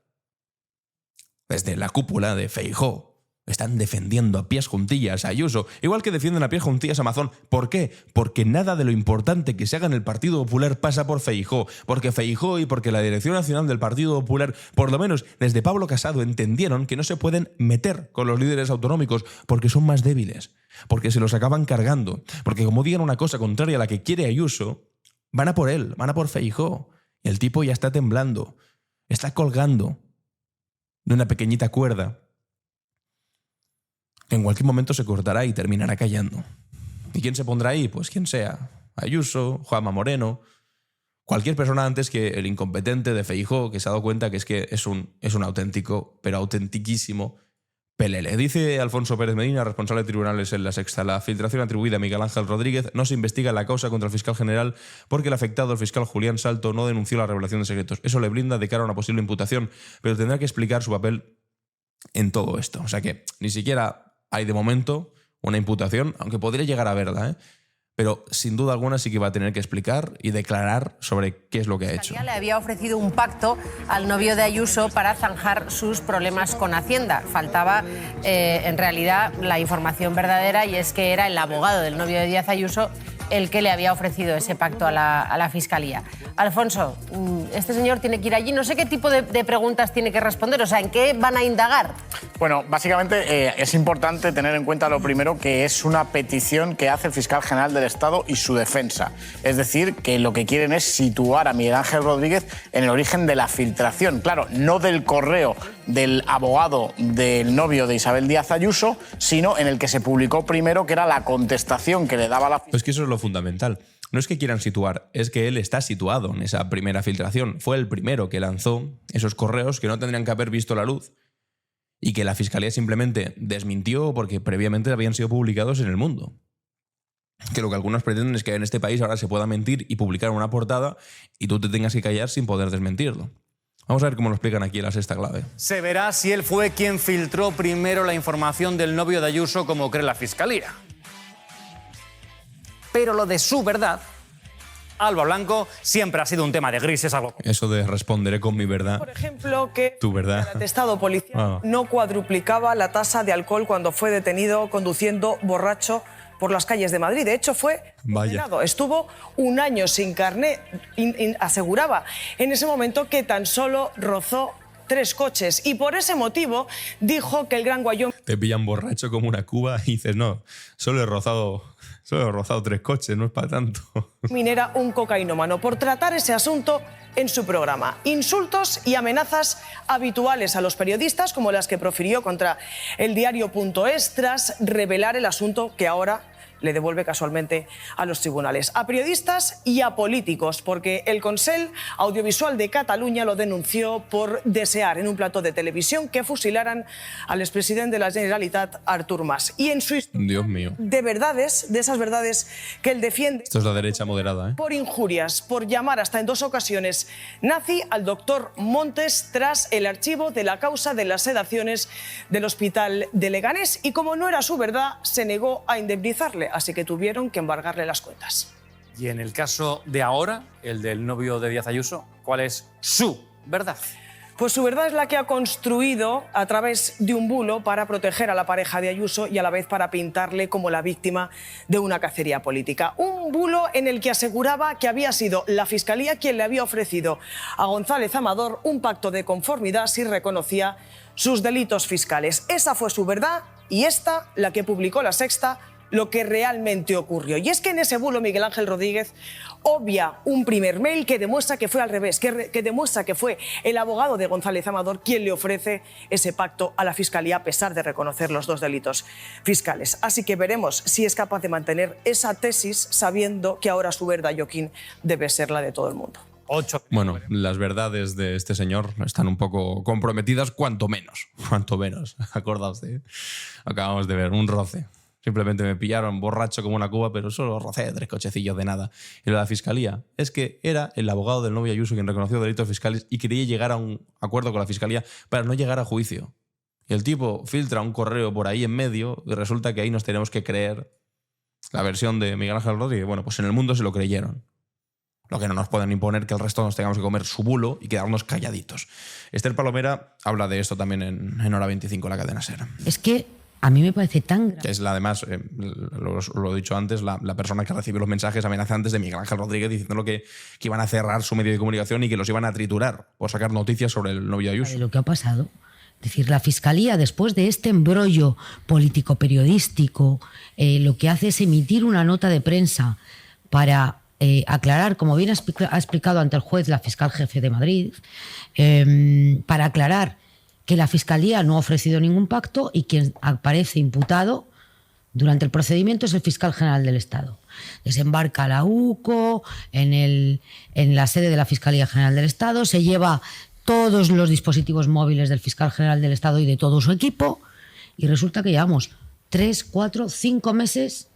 desde la cúpula de Feijóo, están defendiendo a pies juntillas a Ayuso, igual que defienden a pies juntillas a Mazón. ¿Por qué? Porque nada de lo importante que se haga en el Partido Popular pasa por Feijóo, porque Feijóo y porque la Dirección Nacional del Partido Popular, por lo menos desde Pablo Casado, entendieron que no se pueden meter con los líderes autonómicos porque son más débiles, porque se los acaban cargando, porque como digan una cosa contraria a la que quiere Ayuso, van a por él, van a por Feijóo. Y el tipo ya está temblando, está colgando de una pequeñita cuerda que en cualquier momento se cortará y terminará callando. ¿Y quién se pondrá ahí? Pues quien sea. Ayuso, Juanma Moreno, cualquier persona antes que el incompetente de Feijóo, que se ha dado cuenta que es un auténtico, pero autentiquísimo pelele. Dice Alfonso Pérez Medina, responsable de tribunales en La Sexta: la filtración atribuida a Miguel Ángel Rodríguez no se investiga la causa contra el fiscal general porque el afectado, el fiscal Julián Salto, no denunció la revelación de secretos. Eso le blinda de cara a una posible imputación, pero tendrá que explicar su papel en todo esto. O sea que ni siquiera hay de momento una imputación, aunque podría llegar a verla, ¿eh? Pero sin duda alguna sí que va a tener que explicar y declarar sobre qué es lo que ha hecho. Le había ofrecido un pacto al novio de Ayuso para zanjar sus problemas con Hacienda. Faltaba en realidad la información verdadera, y es que era el abogado del novio de Díaz Ayuso el que le había ofrecido ese pacto a la Fiscalía. Alfonso, este señor tiene que ir allí. No sé qué tipo de preguntas tiene que responder. O sea, ¿en qué van a indagar? Bueno, básicamente es importante tener en cuenta lo primero, que es una petición que hace el fiscal general del Estado y su defensa. Es decir, que lo que quieren es situar a Miguel Ángel Rodríguez en el origen de la filtración. Claro, no del correo del abogado del novio de Isabel Díaz Ayuso, sino en el que se publicó primero, que era la contestación que le daba la... Pues que eso es lo fundamental. No es que quieran situar, es que él está situado en esa primera filtración. Fue el primero que lanzó esos correos que no tendrían que haber visto la luz y que la Fiscalía simplemente desmintió porque previamente habían sido publicados en El Mundo. Que lo que algunos pretenden es que en este país ahora se pueda mentir y publicar una portada y tú te tengas que callar sin poder desmentirlo. Vamos a ver cómo lo explican aquí en La Sexta Clave. Se verá si él fue quien filtró primero la información del novio de Ayuso, como cree la Fiscalía. Pero lo de su verdad, Alba Blanco, siempre ha sido un tema de grises. Eso de responderé con mi verdad. Por ejemplo, que tu verdad. El atestado policial no cuadruplicaba la tasa de alcohol cuando fue detenido conduciendo borracho por las calles de Madrid. De hecho, fue condenado. Estuvo un año sin carné. Aseguraba en ese momento que tan solo rozó 3 coches y por ese motivo dijo que el Gran Wyoming... Te pillan borracho como una cuba y dices, no, solo he rozado 3 coches, no es para tanto. Era un cocainómano por tratar ese asunto en su programa. Insultos y amenazas habituales a los periodistas, como las que profirió contra el diario.es tras revelar el asunto que ahora le devuelve casualmente a los tribunales. A periodistas y a políticos, porque el Consell Audiovisual de Cataluña lo denunció por desear en un plató de televisión que fusilaran al expresidente de la Generalitat, Artur Mas. Y en su historia Dios mío. De verdades, de esas verdades que él defiende... Esto es la derecha moderada, ¿eh? Por injurias, por llamar hasta en 2 ocasiones nazi al doctor Montes tras el archivo de la causa de las sedaciones del hospital de Leganés. Y como no era su verdad, se negó a indemnizarle. Así que tuvieron que embargarle las cuentas. Y en el caso de ahora, el del novio de Díaz Ayuso, ¿cuál es su verdad? Pues su verdad es la que ha construido a través de un bulo para proteger a la pareja de Ayuso y a la vez para pintarle como la víctima de una cacería política. Un bulo en el que aseguraba que había sido la Fiscalía quien le había ofrecido a González Amador un pacto de conformidad si reconocía sus delitos fiscales. Esa fue su verdad y esta, la que publicó La Sexta, lo que realmente ocurrió. Y es que en ese bulo Miguel Ángel Rodríguez obvia un primer mail que demuestra que fue al revés, que demuestra que fue el abogado de González Amador quien le ofrece ese pacto a la Fiscalía a pesar de reconocer los 2 delitos fiscales. Así que veremos si es capaz de mantener esa tesis sabiendo que ahora su verdad, Joaquín, debe ser la de todo el mundo. Bueno, las verdades de este señor están un poco comprometidas, cuanto menos. Acordaos acabamos de ver un roce. Simplemente me pillaron borracho como una cuba, pero solo rocé 3 cochecillos de nada. Y lo de la fiscalía es que era el abogado del novio Ayuso quien reconoció delitos fiscales y quería llegar a un acuerdo con la fiscalía para no llegar a juicio. Y el tipo filtra un correo por ahí en medio y resulta que ahí nos tenemos que creer la versión de Miguel Ángel Rodríguez. Bueno, pues en el mundo se lo creyeron. Lo que no nos pueden imponer que el resto nos tengamos que comer su bulo y quedarnos calladitos. Esther Palomera habla de esto también en Hora 25, la cadena SER. Es que a mí me parece tan grave. Que es además, lo he dicho antes, la persona que recibió los mensajes amenazantes de Miguel Ángel Rodríguez diciéndolo que iban a cerrar su medio de comunicación y que los iban a triturar por sacar noticias sobre el novio de Ayuso. De lo que ha pasado. Es decir, la Fiscalía, después de este embrollo político-periodístico, lo que hace es emitir una nota de prensa para aclarar, como bien ha explicado ante el juez la fiscal jefe de Madrid, para aclarar que la Fiscalía no ha ofrecido ningún pacto y quien aparece imputado durante el procedimiento es el fiscal general del Estado. Desembarca la UCO en la sede de la Fiscalía General del Estado, se lleva todos los dispositivos móviles del fiscal general del Estado y de todo su equipo y resulta que llevamos 3, 4, 5 meses,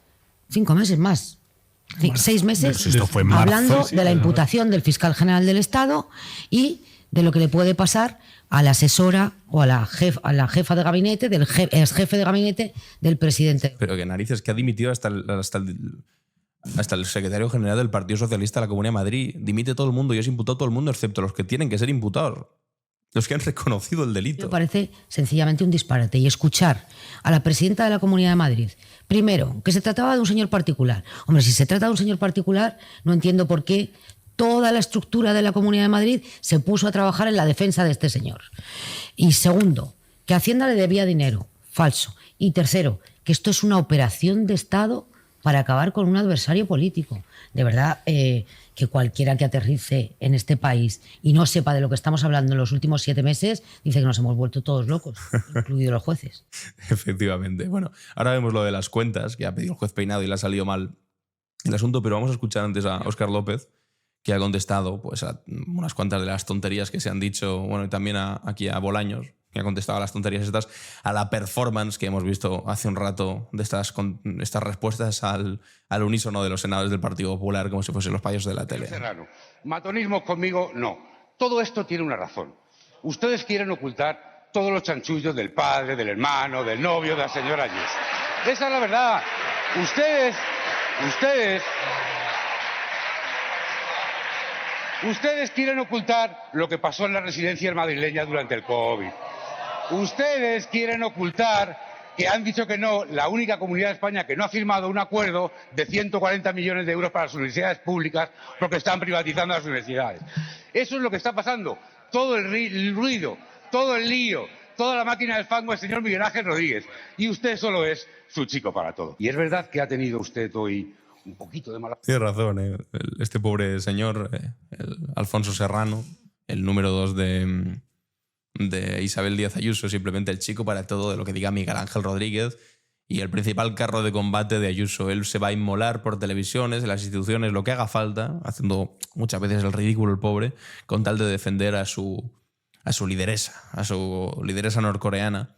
5 meses más, 6 meses hablando de la imputación del fiscal general del Estado y de lo que le puede pasar a la asesora o a la jefa de gabinete, del ex jefe de gabinete del presidente. Pero que narices, que ha dimitido hasta el secretario general del Partido Socialista de la Comunidad de Madrid. Dimite todo el mundo y es imputado todo el mundo, excepto los que tienen que ser imputados. Los que han reconocido el delito. Me parece sencillamente un disparate. Y escuchar a la presidenta de la Comunidad de Madrid, primero, que se trataba de un señor particular. Hombre, si se trata de un señor particular, no entiendo por qué toda la estructura de la Comunidad de Madrid se puso a trabajar en la defensa de este señor. Y segundo, que Hacienda le debía dinero. Falso. Y tercero, que esto es una operación de Estado para acabar con un adversario político. De verdad, que cualquiera que aterrice en este país y no sepa de lo que estamos hablando en los últimos 7 meses, dice que nos hemos vuelto todos locos, incluidos los jueces. Efectivamente. Bueno, ahora vemos lo de las cuentas, que ha pedido el juez Peinado y le ha salido mal el asunto, pero vamos a escuchar antes a Óscar López, que ha contestado pues, a unas cuantas de las tonterías que se han dicho, bueno, y también aquí a Bolaños, que ha contestado a las tonterías estas, a la performance que hemos visto hace un rato de estas respuestas al unísono de los senadores del Partido Popular, como si fuesen los payasos de la tele. Serrano, matonismo conmigo, no. Todo esto tiene una razón. Ustedes quieren ocultar todos los chanchullos del padre, del hermano, del novio, de la señora Ayuso. Esa es la verdad. Ustedes quieren ocultar lo que pasó en las residencias madrileñas durante el COVID. Ustedes quieren ocultar que han dicho que no, la única comunidad de España que no ha firmado un acuerdo de 140 millones de euros para las universidades públicas porque están privatizando las universidades. Eso es lo que está pasando. Todo el ruido, todo el lío, toda la máquina del fango del señor Miguel Ángel Rodríguez. Y usted solo es su chico para todo. Y es verdad que ha tenido usted hoy un poquito de mala... Tiene razón, este pobre señor, el Alfonso Serrano, el número 2 de Isabel Díaz Ayuso, simplemente el chico para todo de lo que diga Miguel Ángel Rodríguez y el principal carro de combate de Ayuso. Él se va a inmolar por televisiones, en las instituciones, lo que haga falta, haciendo muchas veces el ridículo el pobre, con tal de defender a su lideresa norcoreana.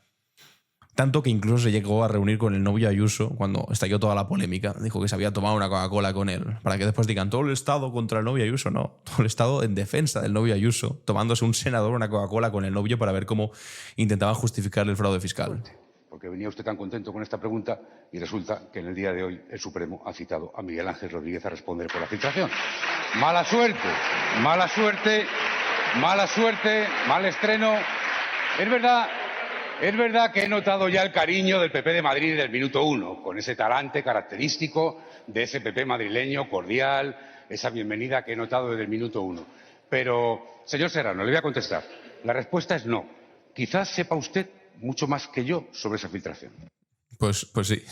Tanto que incluso se llegó a reunir con el novio Ayuso cuando estalló toda la polémica. Dijo que se había tomado una Coca-Cola con él, para que después digan todo el Estado contra el novio Ayuso. No, todo el Estado en defensa del novio Ayuso, tomándose un senador una Coca-Cola con el novio para ver cómo intentaban justificar el fraude fiscal. Porque venía usted tan contento con esta pregunta y resulta que en el día de hoy el Supremo ha citado a Miguel Ángel Rodríguez a responder por la filtración. Mala suerte, mal estreno. Es verdad que he notado ya el cariño del PP de Madrid desde el minuto 1, con ese talante característico de ese PP madrileño cordial, esa bienvenida que he notado desde el minuto 1. Pero, señor Serrano, le voy a contestar. La respuesta es no. Quizás sepa usted mucho más que yo sobre esa filtración. Pues sí,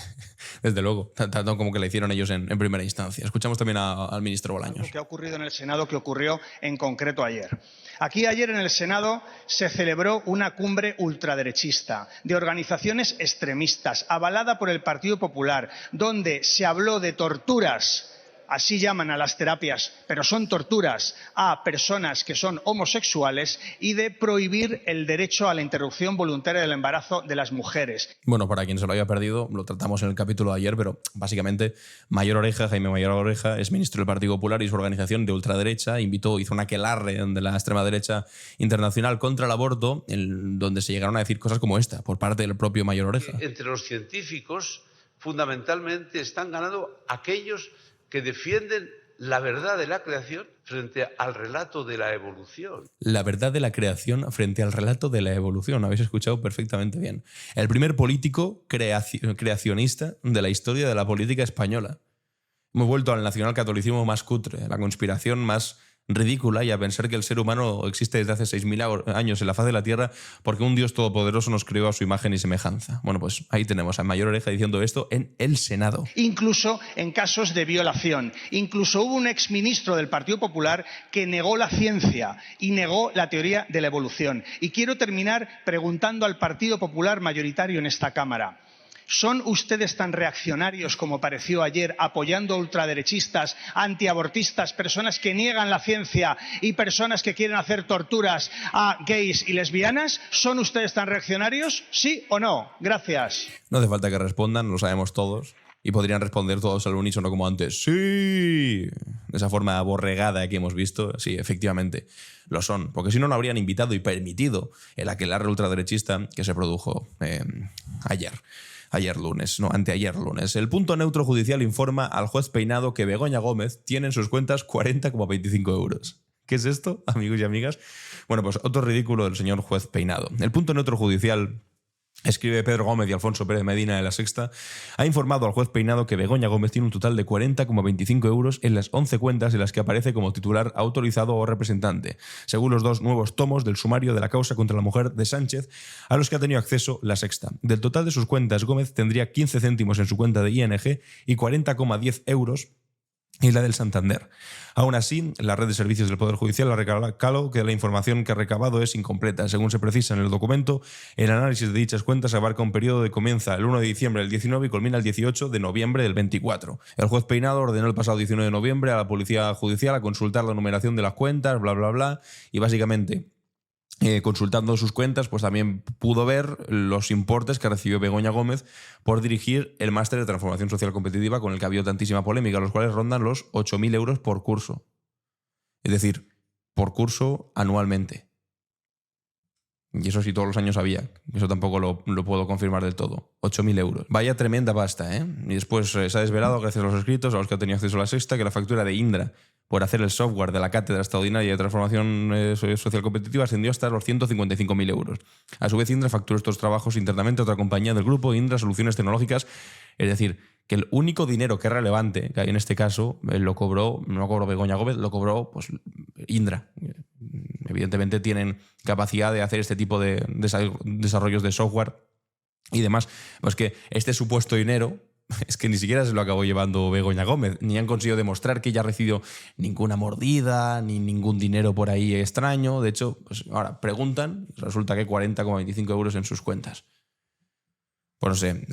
desde luego, tanto como que la hicieron ellos en primera instancia. Escuchamos también al ministro Bolaños. Algo que ha ocurrido en el Senado, que ocurrió en concreto ayer. Aquí ayer en el Senado se celebró una cumbre ultraderechista de organizaciones extremistas, avalada por el Partido Popular, donde se habló de torturas así llaman a las terapias, pero son torturas a personas que son homosexuales, y de prohibir el derecho a la interrupción voluntaria del embarazo de las mujeres. Bueno, para quien se lo haya perdido, lo tratamos en el capítulo de ayer, pero básicamente Mayor Oreja, Jaime Mayor Oreja, es ministro del Partido Popular y su organización de ultraderecha hizo una aquelarre de la extrema derecha internacional contra el aborto, donde se llegaron a decir cosas como esta por parte del propio Mayor Oreja. Entre los científicos, fundamentalmente, están ganando aquellos que defienden la verdad de la creación frente al relato de la evolución. La verdad de la creación frente al relato de la evolución. Habéis escuchado perfectamente bien. El primer político creacionista de la historia de la política española. Hemos vuelto al nacionalcatolicismo más cutre, la conspiración más ridícula, y a pensar que el ser humano existe desde hace 6.000 años en la faz de la Tierra porque un Dios todopoderoso nos creó a su imagen y semejanza. Bueno, pues ahí tenemos a Mayor Oreja diciendo esto en el Senado. Incluso en casos de violación. Incluso hubo un exministro del Partido Popular que negó la ciencia y negó la teoría de la evolución. Y quiero terminar preguntando al Partido Popular mayoritario en esta Cámara: ¿son ustedes tan reaccionarios como pareció ayer, apoyando a ultraderechistas, antiabortistas, personas que niegan la ciencia y personas que quieren hacer torturas a gays y lesbianas? ¿Son ustedes tan reaccionarios? ¿Sí o no? Gracias. No hace falta que respondan, lo sabemos todos. Y podrían responder todos al unísono como antes. ¡Sí! De esa forma aborregada que hemos visto. Sí, efectivamente, lo son. Porque si no, no habrían invitado y permitido el aquelarre ultraderechista que se produjo ayer lunes, no, anteayer lunes. El Punto Neutro Judicial informa al juez Peinado que Begoña Gómez tiene en sus cuentas 40,25 euros. ¿Qué es esto, amigos y amigas? Bueno, pues otro ridículo del señor juez Peinado. El Punto Neutro Judicial, escribe Pedro Gómez y Alfonso Pérez Medina de La Sexta, ha informado al juez Peinado que Begoña Gómez tiene un total de 40,25 euros en las 11 cuentas en las que aparece como titular autorizado o representante, según los 2 nuevos tomos del sumario de la causa contra la mujer de Sánchez, a los que ha tenido acceso La Sexta. Del total de sus cuentas, Gómez tendría 15 céntimos en su cuenta de ING y 40,10 euros en la del Santander. Aún así, la red de servicios del Poder Judicial ha recalcado que la información que ha recabado es incompleta. Según se precisa en el documento, el análisis de dichas cuentas abarca un periodo que comienza el 1 de diciembre del 19 y culmina el 18 de noviembre del 24. El juez Peinado ordenó el pasado 19 de noviembre a la Policía Judicial a consultar la numeración de las cuentas, bla, bla, bla, y básicamente, consultando sus cuentas, pues también pudo ver los importes que recibió Begoña Gómez por dirigir el máster de transformación social competitiva, con el que ha habido tantísima polémica, los cuales rondan los 8.000 euros por curso. Es decir, por curso anualmente. Y eso sí, todos los años había. Eso tampoco lo puedo confirmar del todo. 8.000 euros. Vaya tremenda pasta, ¿eh? Y después se ha desvelado, gracias a los escritos a los que ha tenido acceso a La Sexta, que la factura de Indra por hacer el software de la Cátedra Extraordinaria de Transformación Social Competitiva ascendió hasta los 155.000 euros. A su vez, Indra facturó estos trabajos internamente a otra compañía del grupo, Indra Soluciones Tecnológicas. Es decir, que el único dinero que es relevante, que hay en este caso, no lo cobró Begoña Gómez, lo cobró pues Indra. Evidentemente tienen capacidad de hacer este tipo de desarrollos de software y demás. Pues que este supuesto dinero es que ni siquiera se lo acabó llevando Begoña Gómez, ni han conseguido demostrar que ella ha recibido ninguna mordida, ni ningún dinero por ahí extraño. De hecho, pues ahora preguntan, resulta que hay 40,25 euros en sus cuentas. Pues no sé,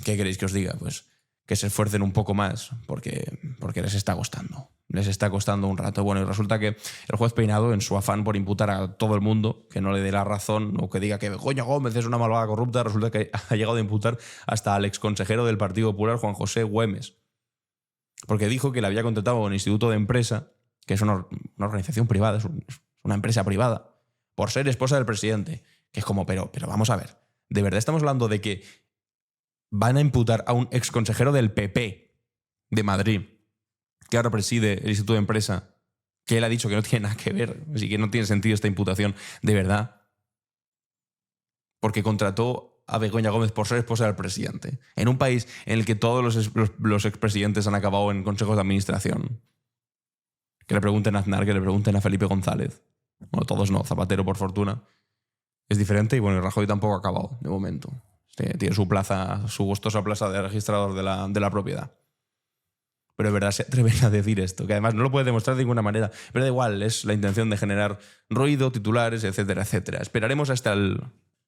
¿qué queréis que os diga? Pues que se esfuercen un poco más, porque les está costando. Les está costando un rato. Bueno, y resulta que el juez Peinado, en su afán por imputar a todo el mundo, que no le dé la razón o que diga que Begoña Gómez es una malvada corrupta, resulta que ha llegado a imputar hasta al exconsejero del Partido Popular, Juan José Güemes, porque dijo que le había contratado a un instituto de empresa, que es una organización privada, es una empresa privada, por ser esposa del presidente. Que es como, pero vamos a ver, ¿de verdad estamos hablando de que van a imputar a un exconsejero del PP de Madrid, que ahora preside el Instituto de Empresa, que él ha dicho que no tiene nada que ver, así que no tiene sentido esta imputación, de verdad? Porque contrató a Begoña Gómez por ser esposa del presidente, en un país en el que todos los expresidentes han acabado en consejos de administración. Que le pregunten a Aznar, que le pregunten a Felipe González. Bueno, todos no, Zapatero por fortuna es diferente, y bueno, Rajoy tampoco ha acabado de momento. Tiene su plaza, su gustosa plaza de registrador de la propiedad. Pero de verdad se atreven a decir esto, que además no lo puede demostrar de ninguna manera. Pero da igual, es la intención de generar ruido, titulares, etcétera, etcétera. Esperaremos hasta el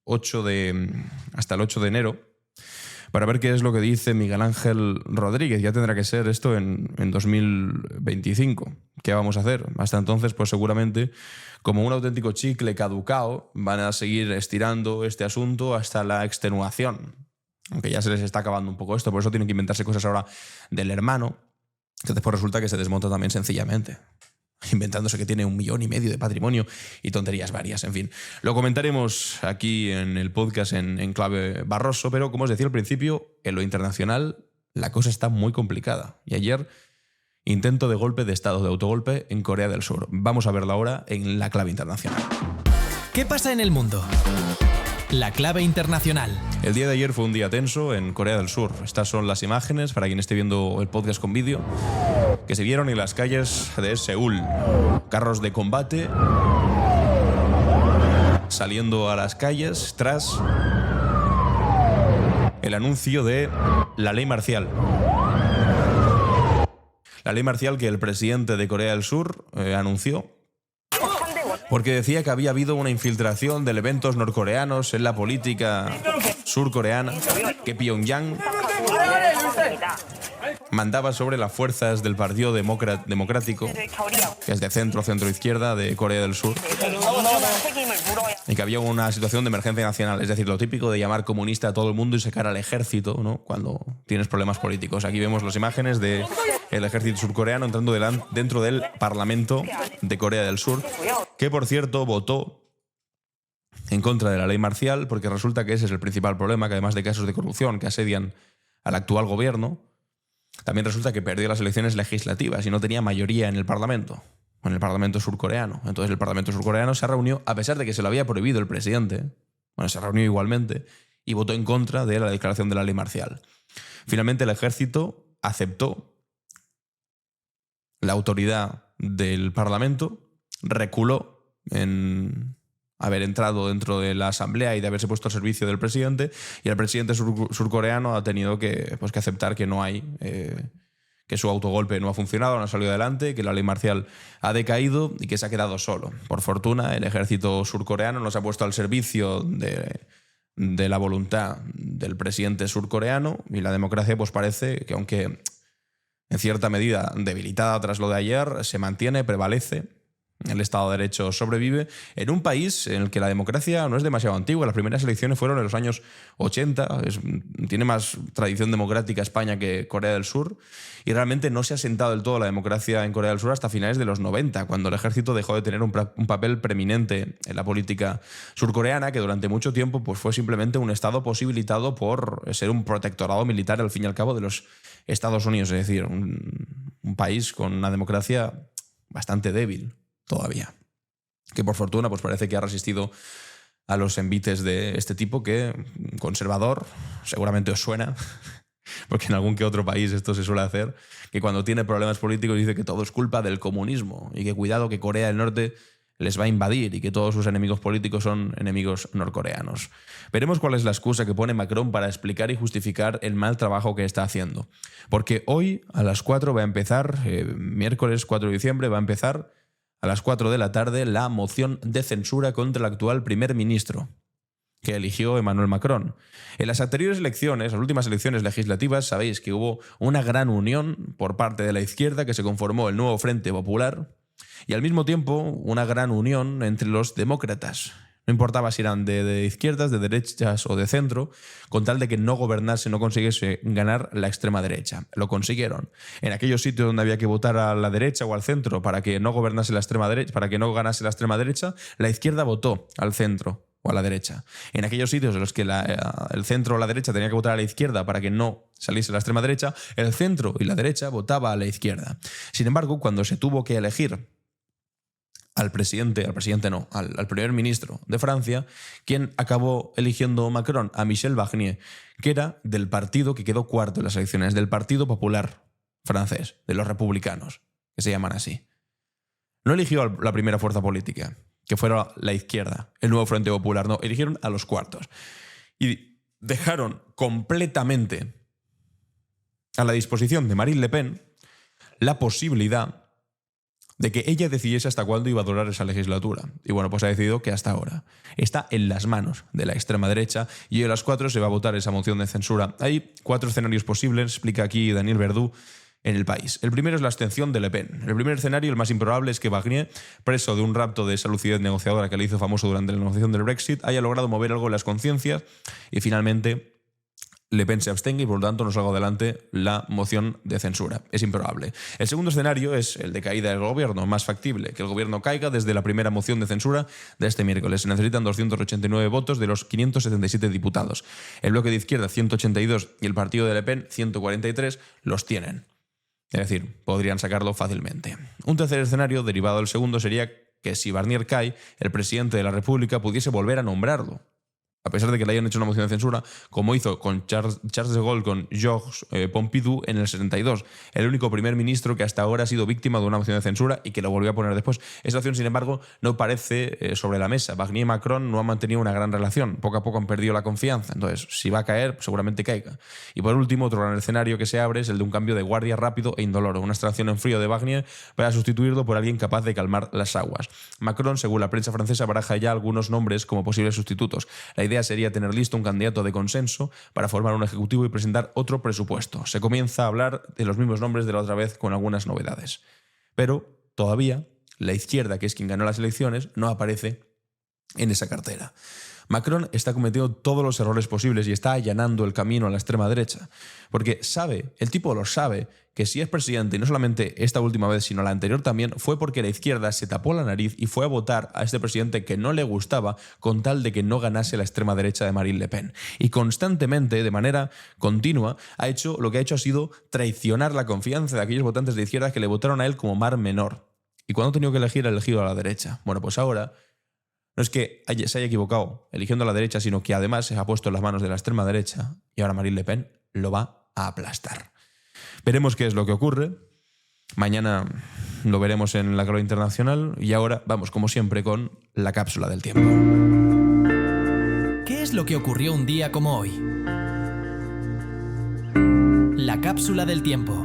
8 de enero para ver qué es lo que dice Miguel Ángel Rodríguez. Ya tendrá que ser esto en 2025. ¿Qué vamos a hacer? Hasta entonces, pues seguramente, como un auténtico chicle caducado, van a seguir estirando este asunto hasta la extenuación. Aunque ya se les está acabando un poco esto, por eso tienen que inventarse cosas ahora del hermano, que después resulta que se desmonta también sencillamente, inventándose que tiene 1,5 millones de patrimonio y tonterías varias. En fin, lo comentaremos aquí en el podcast en clave Barroso, pero como os decía al principio, en lo internacional la cosa está muy complicada. Y ayer, intento de golpe de estado de autogolpe en Corea del Sur. Vamos a verlo ahora en la clave internacional. ¿Qué pasa en el mundo? La clave internacional. El día de ayer fue un día tenso en Corea del Sur. Estas son las imágenes, para quien esté viendo el podcast con vídeo, que se vieron en las calles de Seúl. Carros de combate saliendo a las calles tras el anuncio de la ley marcial. La ley marcial que el presidente de Corea del Sur anunció, porque decía que había habido una infiltración de elementos norcoreanos en la política surcoreana, que Pyongyang mandaba sobre las fuerzas del Partido Democrático, que es de centro-izquierda de Corea del Sur, y que había una situación de emergencia nacional, es decir, lo típico de llamar comunista a todo el mundo y sacar al ejército, ¿no?, cuando tienes problemas políticos. Aquí vemos las imágenes del ejército surcoreano entrando dentro del Parlamento de Corea del Sur, que por cierto votó en contra de la ley marcial, porque resulta que ese es el principal problema, que además de casos de corrupción que asedian al actual gobierno, también resulta que perdió las elecciones legislativas y no tenía mayoría en el Parlamento surcoreano. Entonces el Parlamento surcoreano se reunió, a pesar de que se lo había prohibido el presidente, se reunió igualmente y votó en contra de la declaración de la ley marcial. Finalmente el ejército aceptó la autoridad del Parlamento, reculó en haber entrado dentro de la asamblea y de haberse puesto al servicio del presidente, y el presidente surcoreano ha tenido que aceptar que no hay, que su autogolpe no ha funcionado, no ha salido adelante, que la ley marcial ha decaído y que se ha quedado solo. Por fortuna, el ejército surcoreano no se ha puesto al servicio de la voluntad del presidente surcoreano, y la democracia pues parece que, aunque en cierta medida debilitada tras lo de ayer, se mantiene, prevalece. El Estado de Derecho sobrevive en un país en el que la democracia no es demasiado antigua. Las primeras elecciones fueron en los años 80. Tiene más tradición democrática España que Corea del Sur. Y realmente no se ha sentado del todo la democracia en Corea del Sur hasta finales de los 90, cuando el ejército dejó de tener un papel preeminente en la política surcoreana, que durante mucho tiempo pues, fue simplemente un Estado posibilitado por ser un protectorado militar, al fin y al cabo, de los Estados Unidos. Es decir, un país con una democracia bastante débil todavía, que por fortuna pues parece que ha resistido a los envites de este tipo, que conservador, seguramente os suena, porque en algún que otro país esto se suele hacer, que cuando tiene problemas políticos dice que todo es culpa del comunismo y que cuidado que Corea del Norte les va a invadir y que todos sus enemigos políticos son enemigos norcoreanos. Veremos cuál es la excusa que pone Macron para explicar y justificar el mal trabajo que está haciendo, porque hoy a las 4 va a empezar, miércoles 4 de diciembre, va a empezar a las 4 de la tarde la moción de censura contra el actual primer ministro que eligió Emmanuel Macron. En las anteriores elecciones, las últimas elecciones legislativas, sabéis que hubo una gran unión por parte de la izquierda, que se conformó el nuevo Frente Popular, y al mismo tiempo una gran unión entre los demócratas. No importaba si eran de izquierdas, de derechas o de centro, con tal de que no gobernase, no consiguiese ganar la extrema derecha. Lo consiguieron. En aquellos sitios donde había que votar a la derecha o al centro para que no gobernase la extrema derecha, para que no ganase la extrema derecha, la izquierda votó al centro o a la derecha. En aquellos sitios en los que el centro o la derecha tenía que votar a la izquierda para que no saliese la extrema derecha, el centro y la derecha votaba a la izquierda. Sin embargo, cuando se tuvo que elegir al primer ministro de Francia, quien acabó eligiendo Macron, a Michel Barnier, que era del partido que quedó cuarto en las elecciones, del Partido Popular francés, de los republicanos, que se llaman así. No eligió a la primera fuerza política, que fuera la izquierda, el nuevo Frente Popular, no, eligieron a los cuartos. Y dejaron completamente a la disposición de Marine Le Pen la posibilidad de que ella decidiese hasta cuándo iba a durar esa legislatura. Y bueno, pues ha decidido que hasta ahora. Está en las manos de la extrema derecha y hoy a las 4 se va a votar esa moción de censura. Hay 4 escenarios posibles, explica aquí Daniel Verdú, en El País. El primero es la abstención de Le Pen. El primer escenario, el más improbable, es que Barnier, preso de un rapto de esa lucidez negociadora que le hizo famoso durante la negociación del Brexit, haya logrado mover algo en las conciencias y finalmente Le Pen se abstenga y por lo tanto no salga adelante la moción de censura. Es improbable. El segundo escenario es el de caída del gobierno, más factible, que el gobierno caiga desde la primera moción de censura de este miércoles. Se necesitan 289 votos de los 577 diputados. El bloque de izquierda 182 y el partido de Le Pen 143 los tienen. Es decir, podrían sacarlo fácilmente. Un tercer escenario, derivado del segundo, sería que si Barnier cae, el presidente de la República pudiese volver a nombrarlo. A pesar de que le hayan hecho una moción de censura, como hizo con Charles de Gaulle, con Georges Pompidou en el 72, el único primer ministro que hasta ahora ha sido víctima de una moción de censura y que lo volvió a poner después. Esa opción, sin embargo, no parece sobre la mesa. Barnier y Macron no han mantenido una gran relación. Poco a poco han perdido la confianza. Entonces, si va a caer, seguramente caiga. Y por último, otro gran escenario que se abre es el de un cambio de guardia rápido e indoloro. Una extracción en frío de Barnier para sustituirlo por alguien capaz de calmar las aguas. Macron, según la prensa francesa, baraja ya algunos nombres como posibles sustitutos. La idea sería tener listo un candidato de consenso para formar un ejecutivo y presentar otro presupuesto. Se comienza a hablar de los mismos nombres de la otra vez con algunas novedades. Pero todavía la izquierda, que es quien ganó las elecciones, no aparece en esa cartera. Macron está cometiendo todos los errores posibles y está allanando el camino a la extrema derecha. Porque sabe, el tipo lo sabe, que si es presidente, y no solamente esta última vez, sino la anterior también, fue porque la izquierda se tapó la nariz y fue a votar a este presidente que no le gustaba con tal de que no ganase la extrema derecha de Marine Le Pen. Y constantemente, de manera continua, lo que ha hecho ha sido traicionar la confianza de aquellos votantes de izquierda que le votaron a él como mar menor. Y cuando ha tenido que elegir, ha elegido a la derecha. Bueno, pues ahora no es que se haya equivocado eligiendo a la derecha, sino que además se ha puesto en las manos de la extrema derecha y ahora Marine Le Pen lo va a aplastar. Veremos qué es lo que ocurre. Mañana lo veremos en la Gloria Internacional y ahora vamos, como siempre, con la cápsula del tiempo. ¿Qué es lo que ocurrió un día como hoy? La cápsula del tiempo.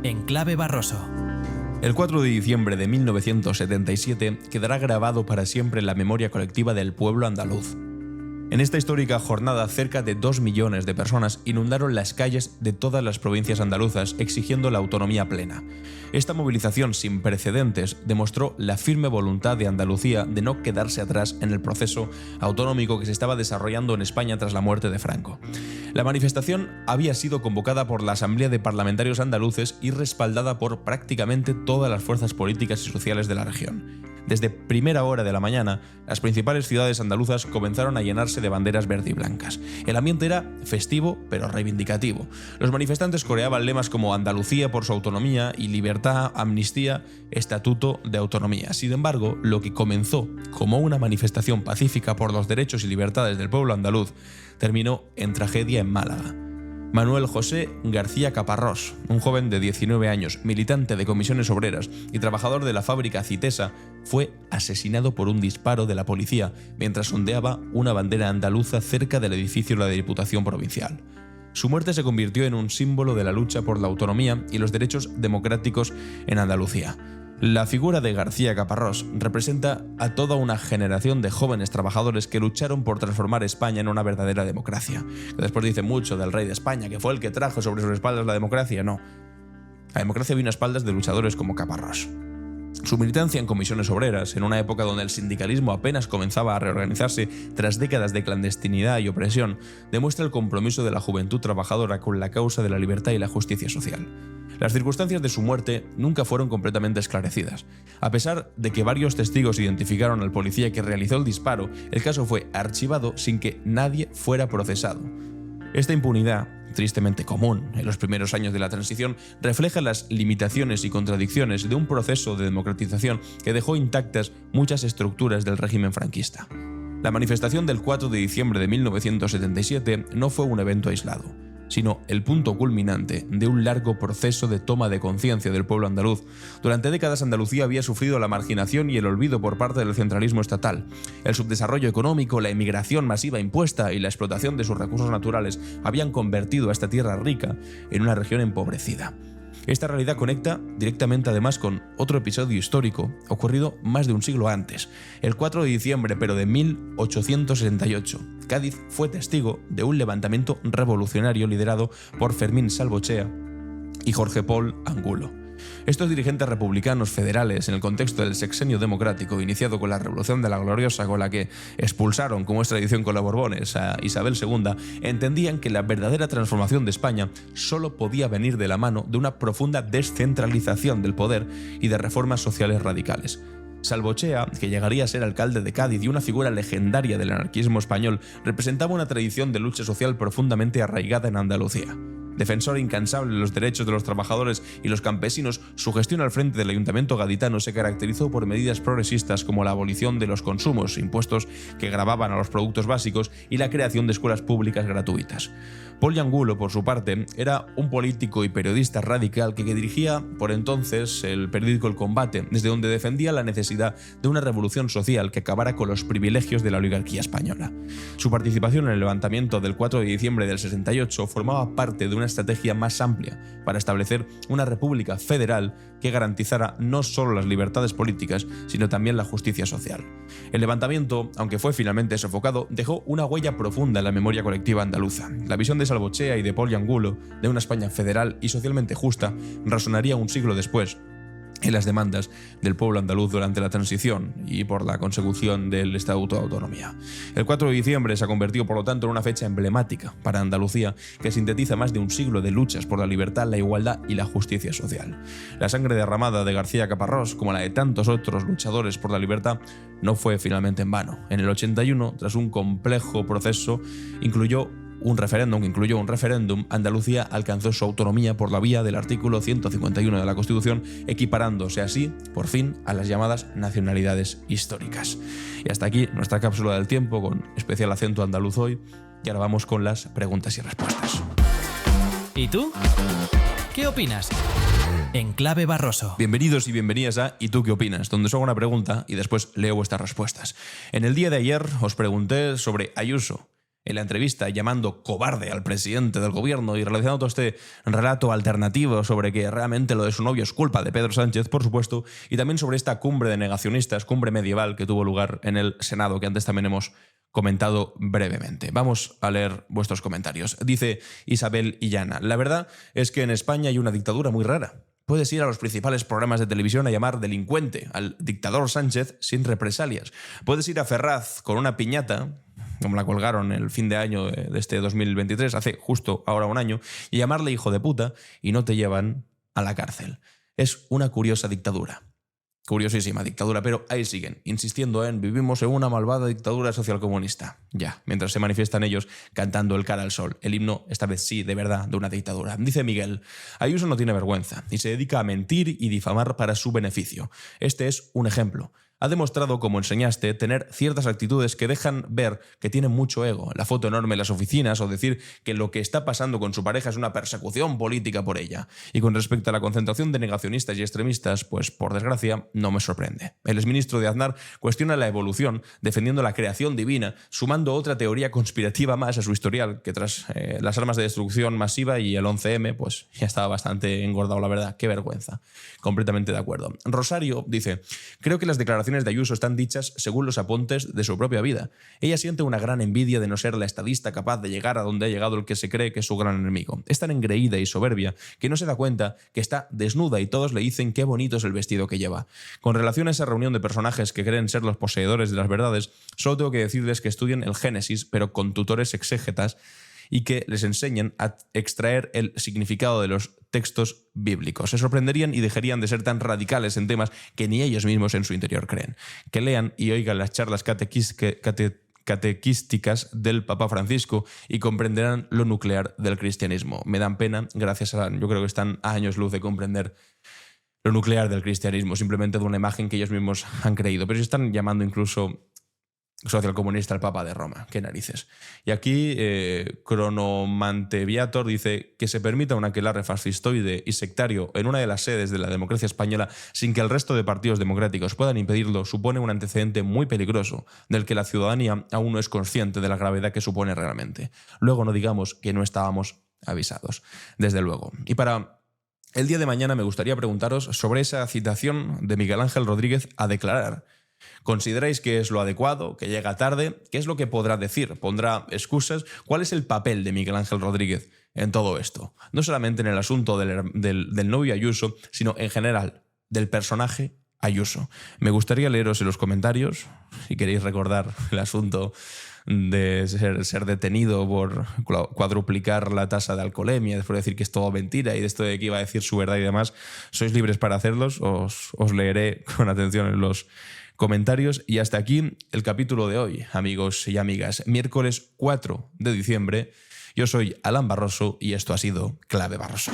En clave Barroso. El 4 de diciembre de 1977 quedará grabado para siempre en la memoria colectiva del pueblo andaluz. En esta histórica jornada, cerca de 2 millones de personas inundaron las calles de todas las provincias andaluzas exigiendo la autonomía plena. Esta movilización sin precedentes demostró la firme voluntad de Andalucía de no quedarse atrás en el proceso autonómico que se estaba desarrollando en España tras la muerte de Franco. La manifestación había sido convocada por la Asamblea de Parlamentarios Andaluces y respaldada por prácticamente todas las fuerzas políticas y sociales de la región. Desde primera hora de la mañana, las principales ciudades andaluzas comenzaron a llenarse de banderas verde y blancas. El ambiente era festivo, pero reivindicativo. Los manifestantes coreaban lemas como Andalucía por su autonomía y libertad, amnistía, estatuto de autonomía. Sin embargo, lo que comenzó como una manifestación pacífica por los derechos y libertades del pueblo andaluz terminó en tragedia en Málaga. Manuel José García Caparrós, un joven de 19 años, militante de comisiones obreras y trabajador de la fábrica Citesa, fue asesinado por un disparo de la policía mientras ondeaba una bandera andaluza cerca del edificio de la Diputación Provincial. Su muerte se convirtió en un símbolo de la lucha por la autonomía y los derechos democráticos en Andalucía. La figura de García Caparrós representa a toda una generación de jóvenes trabajadores que lucharon por transformar España en una verdadera democracia. Después dice mucho del rey de España, que fue el que trajo sobre sus espaldas la democracia. No. La democracia vino a espaldas de luchadores como Caparrós. Su militancia en comisiones obreras, en una época donde el sindicalismo apenas comenzaba a reorganizarse tras décadas de clandestinidad y opresión, demuestra el compromiso de la juventud trabajadora con la causa de la libertad y la justicia social. Las circunstancias de su muerte nunca fueron completamente esclarecidas. A pesar de que varios testigos identificaron al policía que realizó el disparo, el caso fue archivado sin que nadie fuera procesado. Esta impunidad, tristemente común en los primeros años de la transición, refleja las limitaciones y contradicciones de un proceso de democratización que dejó intactas muchas estructuras del régimen franquista. La manifestación del 4 de diciembre de 1977 no fue un evento aislado, sino el punto culminante de un largo proceso de toma de conciencia del pueblo andaluz. Durante décadas Andalucía había sufrido la marginación y el olvido por parte del centralismo estatal. El subdesarrollo económico, la emigración masiva impuesta y la explotación de sus recursos naturales habían convertido a esta tierra rica en una región empobrecida. Esta realidad conecta directamente además con otro episodio histórico ocurrido más de un siglo antes. El 4 de diciembre, pero de 1868, Cádiz fue testigo de un levantamiento revolucionario liderado por Fermín Salvochea y Jorge Pol Angulo. Estos dirigentes republicanos federales, en el contexto del sexenio democrático iniciado con la Revolución de la Gloriosa, con la que expulsaron, como es tradición con los Borbones, a Isabel II, entendían que la verdadera transformación de España solo podía venir de la mano de una profunda descentralización del poder y de reformas sociales radicales. Salvochea, que llegaría a ser alcalde de Cádiz y una figura legendaria del anarquismo español, representaba una tradición de lucha social profundamente arraigada en Andalucía. Defensor incansable de los derechos de los trabajadores y los campesinos, su gestión al frente del ayuntamiento gaditano se caracterizó por medidas progresistas como la abolición de los consumos, impuestos que gravaban a los productos básicos, y la creación de escuelas públicas gratuitas. Pol Angulo, por su parte, era un político y periodista radical que dirigía por entonces el periódico El Combate, desde donde defendía la necesidad de una revolución social que acabara con los privilegios de la oligarquía española. Su participación en el levantamiento del 4 de diciembre del 68 formaba parte de una estrategia más amplia para establecer una república federal que garantizara no solo las libertades políticas, sino también la justicia social. El levantamiento, aunque fue finalmente sofocado, dejó una huella profunda en la memoria colectiva andaluza. La visión de Salvochea y de Pol Angulo de una España federal y socialmente justa resonaría un siglo después en las demandas del pueblo andaluz durante la transición y por la consecución del Estatuto de Autonomía. El 4 de diciembre se ha convertido, por lo tanto, en una fecha emblemática para Andalucía que sintetiza más de un siglo de luchas por la libertad, la igualdad y la justicia social. La sangre derramada de García Caparrós, como la de tantos otros luchadores por la libertad, no fue finalmente en vano. En el 81, tras un complejo proceso, incluyó un referéndum, Andalucía alcanzó su autonomía por la vía del artículo 151 de la Constitución, equiparándose así, por fin, a las llamadas nacionalidades históricas. Y hasta aquí nuestra cápsula del tiempo, con especial acento andaluz hoy, y ahora vamos con las preguntas y respuestas. ¿Y tú? ¿Qué opinas? En Clave Barroso. Bienvenidos y bienvenidas a ¿Y tú qué opinas?, donde os hago una pregunta y después leo vuestras respuestas. En el día de ayer os pregunté sobre Ayuso, en la entrevista llamando cobarde al presidente del gobierno y realizando todo este relato alternativo sobre que realmente lo de su novio es culpa de Pedro Sánchez, por supuesto, y también sobre esta cumbre de negacionistas, cumbre medieval que tuvo lugar en el Senado, que antes también hemos comentado brevemente. Vamos a leer vuestros comentarios. Dice Isabel Illana: la verdad es que en España hay una dictadura muy rara. Puedes ir a los principales programas de televisión a llamar delincuente al dictador Sánchez sin represalias. Puedes ir a Ferraz con una piñata, como la colgaron el fin de año de este 2023, hace justo ahora un año, y llamarle hijo de puta y no te llevan a la cárcel. Es una curiosa dictadura. Curiosísima dictadura, pero ahí siguen, insistiendo en vivimos en una malvada dictadura socialcomunista. Ya, mientras se manifiestan ellos cantando el cara al sol, el himno, esta vez sí, de verdad, de una dictadura. Dice Miguel: Ayuso no tiene vergüenza y se dedica a mentir y difamar para su beneficio. Este es un ejemplo. Ha demostrado, como enseñaste, tener ciertas actitudes que dejan ver que tiene mucho ego. La foto enorme en las oficinas o decir que lo que está pasando con su pareja es una persecución política por ella. Y con respecto a la concentración de negacionistas y extremistas, pues por desgracia no me sorprende. El exministro de Aznar cuestiona la evolución, defendiendo la creación divina, sumando otra teoría conspirativa más a su historial, que tras las armas de destrucción masiva y el 11M, pues ya estaba bastante engordado, la verdad. Qué vergüenza. Completamente de acuerdo. Rosario dice: creo que las declaraciones de Ayuso están dichas según los apuntes de su propia vida. Ella siente una gran envidia de no ser la estadista capaz de llegar a donde ha llegado el que se cree que es su gran enemigo. Es tan engreída y soberbia que no se da cuenta que está desnuda y todos le dicen qué bonito es el vestido que lleva. Con relación a esa reunión de personajes que creen ser los poseedores de las verdades, solo tengo que decirles que estudien el Génesis, pero con tutores exégetas, y que les enseñen a extraer el significado de los textos bíblicos. Se sorprenderían y dejarían de ser tan radicales en temas que ni ellos mismos en su interior creen. Que lean y oigan las charlas catequísticas del Papa Francisco y comprenderán lo nuclear del cristianismo. Me dan pena, yo creo que están a años luz de comprender lo nuclear del cristianismo, simplemente de una imagen que ellos mismos han creído. Pero se están llamando incluso socialcomunista al Papa de Roma. Qué narices. Y aquí Cronomanteviator dice que se permita un aquelarre fascistoide y sectario en una de las sedes de la democracia española sin que el resto de partidos democráticos puedan impedirlo supone un antecedente muy peligroso del que la ciudadanía aún no es consciente de la gravedad que supone realmente. Luego no digamos que no estábamos avisados. Desde luego. Y para el día de mañana me gustaría preguntaros sobre esa citación de Miguel Ángel Rodríguez a declarar. ¿Consideráis que es lo adecuado, que llega tarde? ¿Qué es lo que podrá decir? ¿Pondrá excusas? ¿Cuál es el papel de Miguel Ángel Rodríguez en todo esto? No solamente en el asunto del novio Ayuso, sino en general del personaje Ayuso. Me gustaría leeros en los comentarios, si queréis recordar el asunto de ser detenido por cuadruplicar la tasa de alcoholemia, después de decir que es todo mentira y de esto de que iba a decir su verdad y demás. Sois libres para hacerlos, os leeré con atención en los comentarios. Y hasta aquí el capítulo de hoy, amigos y amigas. Miércoles 4 de diciembre. Yo soy Alan Barroso y esto ha sido Clave Barroso.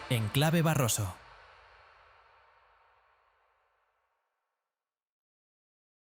En Clave Barroso.